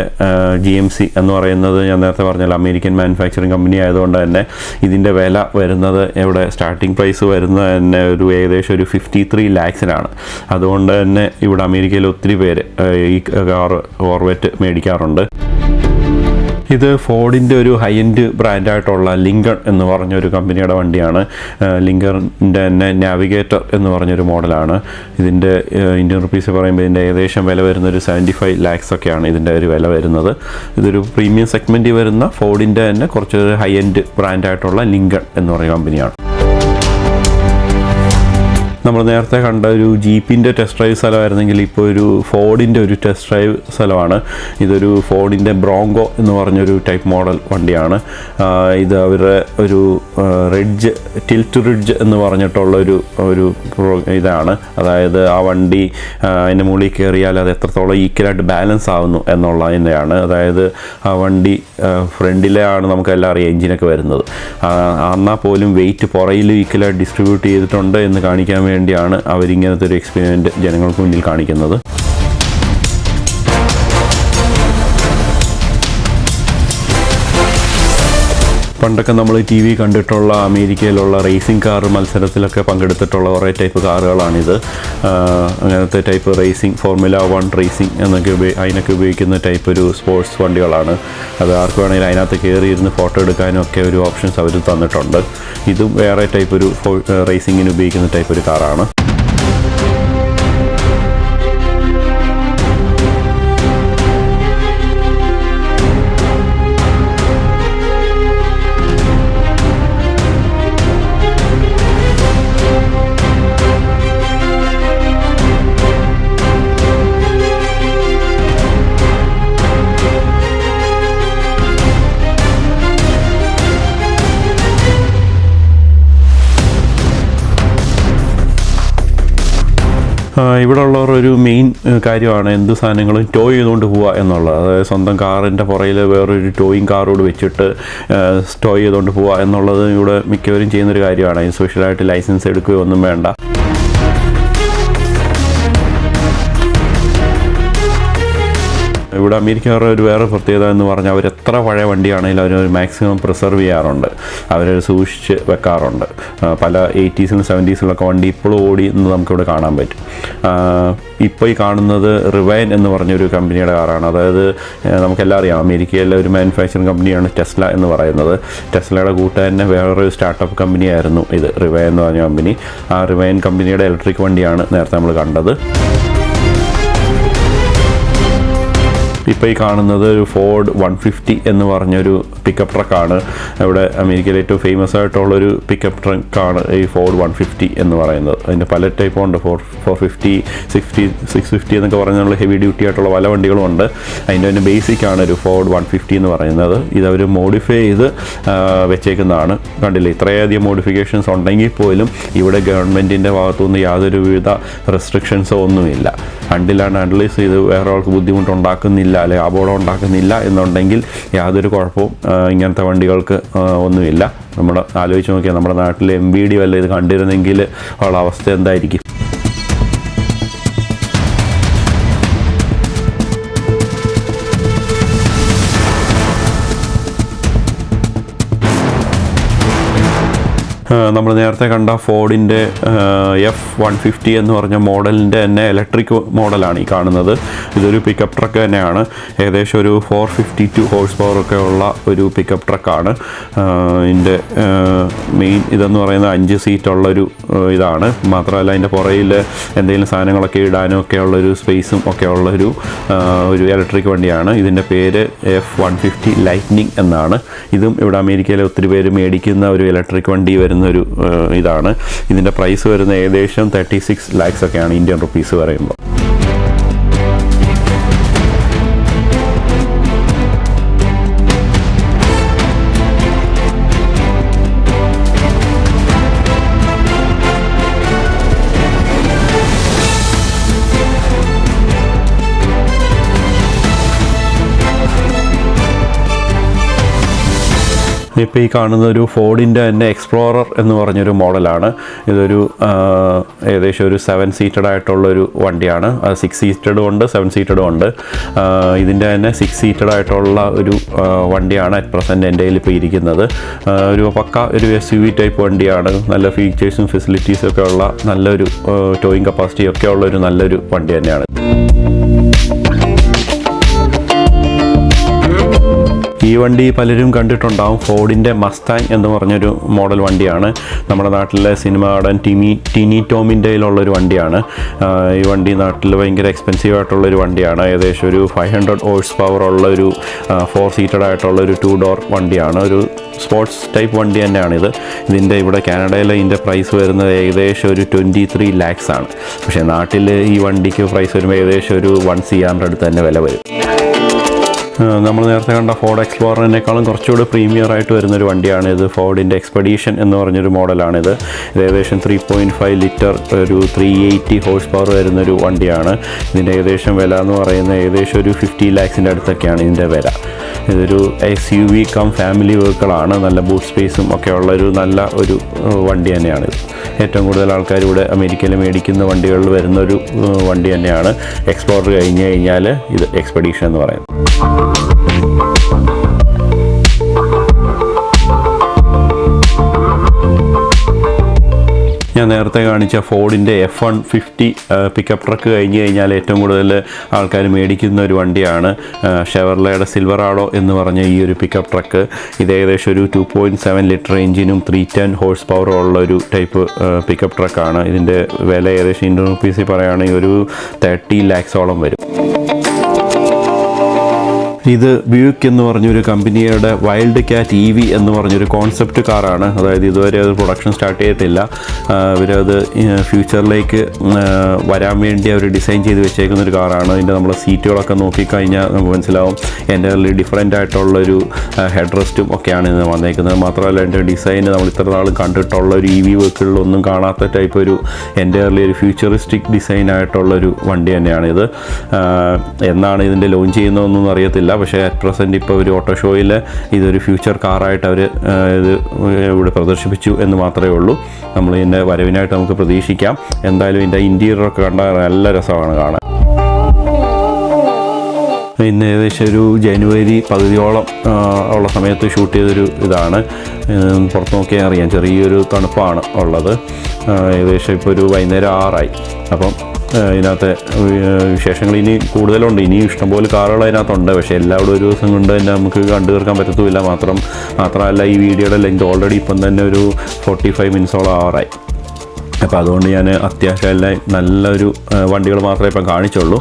GMC എന്ന് പറയുന്നത് ഞാൻ നേരത്തെ പറഞ്ഞാൽ അമേരിക്കൻ മാനുഫാക്ചറിങ് കമ്പനി ആയതുകൊണ്ട് തന്നെ ഇതിൻ്റെ വില വരുന്നത് ഇവിടെ സ്റ്റാർട്ടിംഗ് പ്രൈസ് വരുന്നത് തന്നെ ഒരു ഏകദേശം ഒരു 53 ലാക്സിനാണ്. അതുകൊണ്ട് തന്നെ ഇവിടെ അമേരിക്കയിൽ ഒത്തിരി പേര് ഈ കോർവെറ്റ് മേടിക്കാറുണ്ട്. ഇത് ഫോർഡിൻ്റെ ഒരു ഹൈ എൻഡ് ബ്രാൻഡായിട്ടുള്ള ലിങ്കൺ എന്ന് പറഞ്ഞൊരു കമ്പനിയുടെ വണ്ടിയാണ്. ലിങ്കറിൻ്റെ തന്നെ നാവിഗേറ്റർ എന്ന് പറഞ്ഞൊരു മോഡലാണ്. ഇതിൻ്റെ ഇന്ത്യൻ റുപ്പീസ് പറയുമ്പോൾ ഇതിൻ്റെ ഏകദേശം വില വരുന്ന ഒരു 75 ലാക്സ് ഒക്കെയാണ് ഇതിൻ്റെ ഒരു വില വരുന്നത്. ഇതൊരു പ്രീമിയം സെഗ്മെൻറ്റിൽ വരുന്ന ഫോർഡിൻ്റെ തന്നെ കുറച്ച് ഹൈ എൻഡ് ബ്രാൻഡായിട്ടുള്ള ലിങ്കൺ എന്ന് പറയുന്ന കമ്പനിയാണ്. നമ്മൾ നേരത്തെ കണ്ട ഒരു ജീപ്പിൻ്റെ ടെസ്റ്റ് ഡ്രൈവ് സ്ഥലമായിരുന്നെങ്കിൽ ഇപ്പോൾ ഒരു ഫോർഡിൻ്റെ ഒരു ടെസ്റ്റ് ഡ്രൈവ് സ്ഥലമാണ്. ഇതൊരു ഫോർഡിൻ്റെ ബ്രോങ്കോ എന്ന് പറഞ്ഞൊരു ടൈപ്പ് മോഡൽ വണ്ടിയാണ്. ഇത് അവരുടെ ഒരു റിഡ്ജ് ടിൽറ്റ് റിഡ്ജ് എന്ന് പറഞ്ഞിട്ടുള്ളൊരു ഇതാണ്. അതായത് ആ വണ്ടി അതിൻ്റെ മുകളിൽ കയറിയാൽ അത് എത്രത്തോളം ഈക്വലായിട്ട് ബാലൻസ് ആവുന്നു എന്നുള്ളതിൻ്റെയാണ്. അതായത് ആ വണ്ടി ഫ്രണ്ടിലാണ് നമുക്കെല്ലാം അറിയാം എഞ്ചിനൊക്കെ വരുന്നത്. എന്നാൽ പോലും വെയിറ്റ് പുറയിൽ ഈക്വലായിട്ട് ഡിസ്ട്രിബ്യൂട്ട് ചെയ്തിട്ടുണ്ട് എന്ന് കാണിക്കാൻ വേണ്ടിയാണ് അവരിങ്ങനത്തെ ഒരു എക്സ്പെരിമെൻറ്റ് ജനങ്ങൾക്ക് മുന്നിൽ കാണിക്കുന്നത്. പണ്ടൊക്കെ നമ്മൾ TV കണ്ടിട്ടുള്ള അമേരിക്കയിലുള്ള റേസിംഗ് കാർ മത്സരത്തിലൊക്കെ പങ്കെടുത്തിട്ടുള്ള കുറേ ടൈപ്പ് കാറുകളാണിത്. അങ്ങനത്തെ ടൈപ്പ് റേസിംഗ് ഫോർമുല 1 റേസിംഗ് എന്നൊക്കെ അതിനൊക്കെ ഉപയോഗിക്കുന്ന ടൈപ്പ് ഒരു സ്പോർട്സ് വണ്ടികളാണ്. അത് ആർക്ക് വേണമെങ്കിലും അതിനകത്ത് കയറിയിരുന്ന് ഫോട്ടോ എടുക്കാനും ഒക്കെ ഒരു ഓപ്ഷൻസ് അവർ തന്നിട്ടുണ്ട്. ഇതും വേറെ ടൈപ്പ് ഒരു റേസിങ്ങിന് ഉപയോഗിക്കുന്ന ടൈപ്പ് ഒരു കാറാണ്. ഇവിടെ ഉള്ളവർ ഒരു മെയിൻ കാര്യമാണ് എന്ത് സാധനങ്ങളും ടോ ചെയ്തുകൊണ്ട് പോവുക എന്നുള്ളത്. അതായത് സ്വന്തം കാറിൻ്റെ പുറയിൽ വേറൊരു ടോയിങ് കാറോട് വെച്ചിട്ട് ടോ ചെയ്തുകൊണ്ട് പോവുക എന്നുള്ളത് ഇവിടെ മിക്കവരും ചെയ്യുന്നൊരു കാര്യമാണ്. അതിന് സ്പെഷ്യലായിട്ട് ലൈസൻസ് എടുക്കുകയോ ഒന്നും വേണ്ട. ഇവിടെ അമേരിക്കക്കാരുടെ ഒരു വേറെ പ്രത്യേകത എന്ന് പറഞ്ഞാൽ അവർ എത്ര പഴയ വണ്ടിയാണെങ്കിലും അവർ മാക്സിമം പ്രിസർവ് ചെയ്യാറുണ്ട്. അവർ സൂക്ഷിച്ച് വെക്കാറുണ്ട്. പല 80s 70s വണ്ടി ഇപ്പോഴും ഓടി എന്ന് നമുക്കിവിടെ കാണാൻ പറ്റും. ഇപ്പോൾ ഈ കാണുന്നത് റിവൈൻ എന്ന് പറഞ്ഞൊരു കമ്പനിയുടെ കാറാണ്. അതായത് നമുക്കെല്ലാം അറിയാം അമേരിക്കയിലെ ഒരു മാനുഫാക്ചറിങ് കമ്പനിയാണ് ടെസ്ല എന്ന് പറയുന്നത്. ടെസ്ലയുടെ കൂട്ടുകാരനെ വേറൊരു സ്റ്റാർട്ടപ്പ് കമ്പനിയായിരുന്നു ഇത് റിവൈൻ എന്ന് പറഞ്ഞ കമ്പനി. ആ റിവൈൻ കമ്പനിയുടെ ഇലക്ട്രിക് വണ്ടിയാണ് നേരത്തെ നമ്മൾ കണ്ടത്. ഇപ്പോൾ ഈ കാണുന്നത് ഒരു ഫോർഡ് 150 എന്ന് പറഞ്ഞൊരു പിക്കപ്പ് ട്രക്കാണ്. ഇവിടെ അമേരിക്കയിലെ ഏറ്റവും ഫേമസ് ആയിട്ടുള്ളൊരു പിക്കപ്പ് ട്രക്കാണ് ഈ ഫോർഡ് 150 എന്ന് പറയുന്നത്. അതിൻ്റെ പല ടൈപ്പുണ്ട്. 450, 650 എന്നൊക്കെ പറഞ്ഞുള്ള ഹെവി ഡ്യൂട്ടി ആയിട്ടുള്ള പല വണ്ടികളും ഉണ്ട്. അതിൻ്റെ തന്നെ ബേസിക്കാണ് ഒരു ഫോർഡ് 150 എന്ന് പറയുന്നത്. ഇതവർ മോഡിഫൈ ചെയ്ത് വെച്ചേക്കുന്നതാണ്. കണ്ടില്ലേ, ഇത്രയധികം മോഡിഫിക്കേഷൻസ് ഉണ്ടെങ്കിൽ പോലും ഇവിടെ ഗവൺമെൻറ്റിൻ്റെ ഭാഗത്തുനിന്ന് യാതൊരുവിധ റെസ്ട്രിക്ഷൻസോ ഒന്നുമില്ല. അൺലീസ് ഇത് വേറെ ആൾക്ക് ബുദ്ധിമുട്ടുണ്ടാക്കുന്നില്ല അല്ലെങ്കിൽ അപകടം ഉണ്ടാക്കുന്നില്ല എന്നുണ്ടെങ്കിൽ യാതൊരു കുഴപ്പവും ഇങ്ങനത്തെ വണ്ടികൾക്ക് ഒന്നുമില്ല. നമ്മൾ ആലോചിച്ച് നോക്കിയാൽ നമ്മുടെ നാട്ടിൽ MVD വല്ല ഇത് കണ്ടിരുന്നെങ്കിൽ ഉള്ള അവസ്ഥ എന്തായിരിക്കും? നമ്മൾ നേരത്തെ കണ്ട ഫോർഡിൻ്റെ F-150 എന്ന് പറഞ്ഞ മോഡലിൻ്റെ തന്നെ ഇലക്ട്രിക് മോഡലാണ് ഈ കാണുന്നത്. ഇതൊരു പിക്കപ്പ് ട്രക്ക് തന്നെയാണ്. ഏകദേശം ഒരു 452 ഹോഴ്സ് പവർ ഒക്കെ ഉള്ള ഒരു പിക്കപ്പ് ട്രക്കാണ്. ഇതിൻ്റെ മെയിൻ ഇതെന്ന് പറയുന്നത് 5 സീറ്റുള്ളൊരു ഇതാണ്. മാത്രമല്ല അതിൻ്റെ പുറയിൽ എന്തെങ്കിലും സാധനങ്ങളൊക്കെ ഇടാനും ഒക്കെ ഉള്ളൊരു സ്പേസും ഒക്കെ ഉള്ളൊരു ഇലക്ട്രിക് വണ്ടിയാണ്. ഇതിൻ്റെ പേര് F-150 ലൈറ്റ്നിങ് എന്നാണ്. ഇതും ഇവിടെ അമേരിക്കയിലെ ഒത്തിരി പേര് മേടിക്കുന്ന ഒരു ഇലക്ട്രിക് വണ്ടി വരുന്ന ഒരു ഇതാണ്. ഇതിൻ്റെ പ്രൈസ് വരുന്ന ഏകദേശം 36 ലാക്സ് ഒക്കെയാണ് ഇന്ത്യൻ റുപ്പീസ് പറയുമ്പോൾ. ഇപ്പോൾ ഈ കാണുന്ന ഒരു ഫോർഡിൻ്റെ തന്നെ എക്സ്പ്ലോറർ എന്ന് പറഞ്ഞൊരു മോഡലാണ്. ഇതൊരു ഏകദേശം ഒരു 7 സീറ്റഡ് ആയിട്ടുള്ളൊരു വണ്ടിയാണ്. 6 സീറ്റഡും ഉണ്ട്, 7 സീറ്റഡും ഉണ്ട്. ഇതിൻ്റെ തന്നെ 6 സീറ്റഡ് ആയിട്ടുള്ള ഒരു വണ്ടിയാണ് അറ്റ് പ്രസൻറ്റ് എൻ്റെ കയ്യിൽ ഇപ്പോൾ ഇരിക്കുന്നത്. ഒരു പക്ക ഒരു SUV ടൈപ്പ് വണ്ടിയാണ്. നല്ല ഫീച്ചേഴ്സും ഫെസിലിറ്റീസും ഒക്കെ ഉള്ള നല്ലൊരു ടോയിങ് കപ്പാസിറ്റി ഒക്കെ ഉള്ള ഒരു നല്ലൊരു വണ്ടി തന്നെയാണ്. ഈ വണ്ടി പലരും കണ്ടിട്ടുണ്ടാവും. ഫോർഡിൻ്റെ മസ്താങ് എന്ന് പറഞ്ഞൊരു മോഡൽ വണ്ടിയാണ്. നമ്മുടെ നാട്ടിലെ സിനിമ നടൻ ടിനി ടോമിൻ്റെയിലുള്ളൊരു വണ്ടിയാണ്. ഈ വണ്ടി നാട്ടിൽ ഭയങ്കര എക്സ്പെൻസീവ് ആയിട്ടുള്ളൊരു വണ്ടിയാണ്. ഏകദേശം ഒരു 500 ഹോഴ്സ് പവർ ഉള്ള ഒരു 4 സീറ്റഡ് ആയിട്ടുള്ള ഒരു 2 ഡോർ വണ്ടിയാണ്. ഒരു സ്പോർട്സ് ടൈപ്പ് വണ്ടി തന്നെയാണിത്. ഇതിൻ്റെ ഇവിടെ കാനഡയിൽ ഇതിൻ്റെ പ്രൈസ് വരുന്നത് ഏകദേശം ഒരു 23 lakhs ആണ്. പക്ഷേ നാട്ടിൽ ഈ വണ്ടിക്ക് പ്രൈസ് വരുമ്പോൾ ഏകദേശം ഒരു 1 CR അടുത്ത് തന്നെ വില വരും. നമ്മൾ നേരത്തെ കണ്ട ഫോർഡ് എക്സ്പ്ലോററിനേക്കാളും കുറച്ചുകൂടി പ്രീമിയർ ആയിട്ട് വരുന്നൊരു വണ്ടിയാണ് ഇത്. ഫോർഡിൻ്റെ എക്സ്പെഡീഷൻ എന്ന് പറഞ്ഞൊരു മോഡലാണിത്. ഇത് ഏകദേശം 3.5 ലിറ്റർ ഒരു 380 ഹോഴ്സ് പവർ വരുന്നൊരു വണ്ടിയാണ്. ഇതിൻ്റെ ഏകദേശം വില എന്ന് പറയുന്നത് ഏകദേശം ഒരു 50 lakhs അടുത്തൊക്കെയാണ് ഇതിൻ്റെ വില. ഇതൊരു SUV കം ഫാമിലി വെഹിക്കിളാണ്. നല്ല ബൂട്ട് സ്പേസും ഒക്കെ ഉള്ളൊരു നല്ല ഒരു വണ്ടി തന്നെയാണിത്. ഏറ്റവും കൂടുതൽ ആൾക്കാർ ഇവിടെ അമേരിക്കയിൽ മേടിക്കുന്ന വണ്ടികളിൽ വരുന്നൊരു വണ്ടി തന്നെയാണ്. എക്സ്പ്ലോറർ കഴിഞ്ഞ് കഴിഞ്ഞാൽ ഇത് എക്സ്പെഡീഷൻ എന്ന് പറയുന്നത്. ഞാൻ നേരത്തെ കാണിച്ച ഫോർഡിൻ്റെ F-150 പിക്കപ്പ് ട്രക്ക് കഴിഞ്ഞ് കഴിഞ്ഞാൽ ഏറ്റവും കൂടുതൽ ആൾക്കാർ മേടിക്കുന്ന ഒരു വണ്ടിയാണ് ഷെവർലെയുടെ സിൽവറാഡോ എന്ന് പറഞ്ഞ ഈ ഒരു പിക്കപ്പ് ട്രക്ക്. ഇത് ഏകദേശം ഒരു 2.7 ലിറ്റർ എഞ്ചിനും 310 ഹോഴ്സ് പവറും ഉള്ള ഒരു ടൈപ്പ് പിക്കപ്പ് ട്രക്കാണ്. ഇതിൻ്റെ വില ഏകദേശം ഇന്ത്യൻ റുപ്പീസിൽ പറയുകയാണെങ്കിൽ ഒരു 30 lakhs വരും. ഇത് ബ്യൂക്ക് എന്ന് പറഞ്ഞൊരു കമ്പനിയുടെ വൈൽഡ് ക്യാറ്റ് EV എന്ന് പറഞ്ഞൊരു കോൺസെപ്റ്റ് കാറാണ്. അതായത് ഇതുവരെ അത് പ്രൊഡക്ഷൻ സ്റ്റാർട്ട് ചെയ്തിട്ടില്ല. ഇവരത് ഫ്യൂച്ചറിലേക്ക് വരാൻ വേണ്ടി അവർ ഡിസൈൻ ചെയ്ത് വെച്ചേക്കുന്ന ഒരു കാറാണ്. ഇതിൻ്റെ നമ്മൾ സീറ്റുകളൊക്കെ നോക്കിക്കഴിഞ്ഞാൽ നമുക്ക് മനസ്സിലാവും എൻ്റെ ഡിഫറെൻ്റ് ആയിട്ടുള്ളൊരു ഹെഡ് റെസ്റ്റും ഒക്കെയാണ് ഇത് വന്നേക്കുന്നത്. മാത്രമല്ല എൻ്റെ ഡിസൈൻ നമ്മൾ ഇത്ര നാൾ കണ്ടിട്ടുള്ള ഒരു EV വെഹിക്കിളിലൊന്നും കാണാത്ത ടൈപ്പ് ഒരു എൻ്റെ ഒരു ഫ്യൂച്ചറിസ്റ്റിക് ഡിസൈൻ ആയിട്ടുള്ളൊരു വണ്ടി തന്നെയാണിത്. എന്നാണ് ഇതിൻ്റെ ലോഞ്ച് ചെയ്യുന്നതെന്നൊന്നും അറിയത്തില്ല. പക്ഷേ അറ്റ് പ്രസൻറ്റ് ഇപ്പോൾ ഒരു ഓട്ടോ ഷോയിൽ ഇതൊരു ഫ്യൂച്ചർ കാറായിട്ട് അവർ ഇത് ഇവിടെ പ്രദർശിപ്പിച്ചു എന്ന് മാത്രമേ ഉള്ളൂ. നമ്മൾ ഇതിൻ്റെ വരവിനായിട്ട് നമുക്ക് പ്രതീക്ഷിക്കാം. എന്തായാലും ഇതിൻ്റെ ഇൻറ്റീരിയറൊക്കെ കണ്ടാൽ നല്ല രസമാണ് കാണാൻ. ഇന്ന് ഏകദേശം ഒരു ജനുവരി പകുതിയോളം ഉള്ള സമയത്ത് ഷൂട്ട് ചെയ്തൊരു ഇതാണ്. പുറത്ത് നോക്കിയാൽ അറിയാം ചെറിയൊരു തണുപ്പാണ് ഉള്ളത്. ഏകദേശം ഇപ്പോൾ ഒരു വൈകുന്നേരം 6 ആയി. അപ്പം ഇതിനകത്തെ വിശേഷങ്ങൾ ഇനി കൂടുതലുണ്ട്. ഇനിയും ഇഷ്ടംപോലെ കാറുകൾ അതിനകത്തുണ്ട്. പക്ഷേ എല്ലാവരും ഒരു ദിവസം കൊണ്ട് തന്നെ നമുക്ക് കണ്ടു തീർക്കാൻ പറ്റത്തുമില്ല. മാത്രമല്ല ഈ വീഡിയോയുടെ ലെങ്ത് ഓൾറെഡി ഇപ്പം തന്നെ ഒരു 45 മിനിറ്റ്സോളം ആവാറായി. അപ്പോൾ അതുകൊണ്ട് ഞാൻ അത്യാവശ്യം എല്ലാം നല്ലൊരു വണ്ടികൾ മാത്രമേ ഇപ്പം കാണിച്ചുള്ളൂ.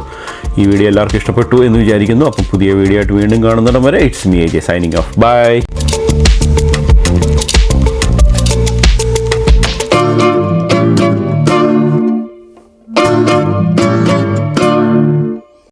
ഈ വീഡിയോ എല്ലാവർക്കും ഇഷ്ടപ്പെട്ടു എന്ന് വിചാരിക്കുന്നു. അപ്പം പുതിയ വീഡിയോ ആയിട്ട് വീണ്ടും കാണുന്നിടം വരെ it's me AJ signing off. By.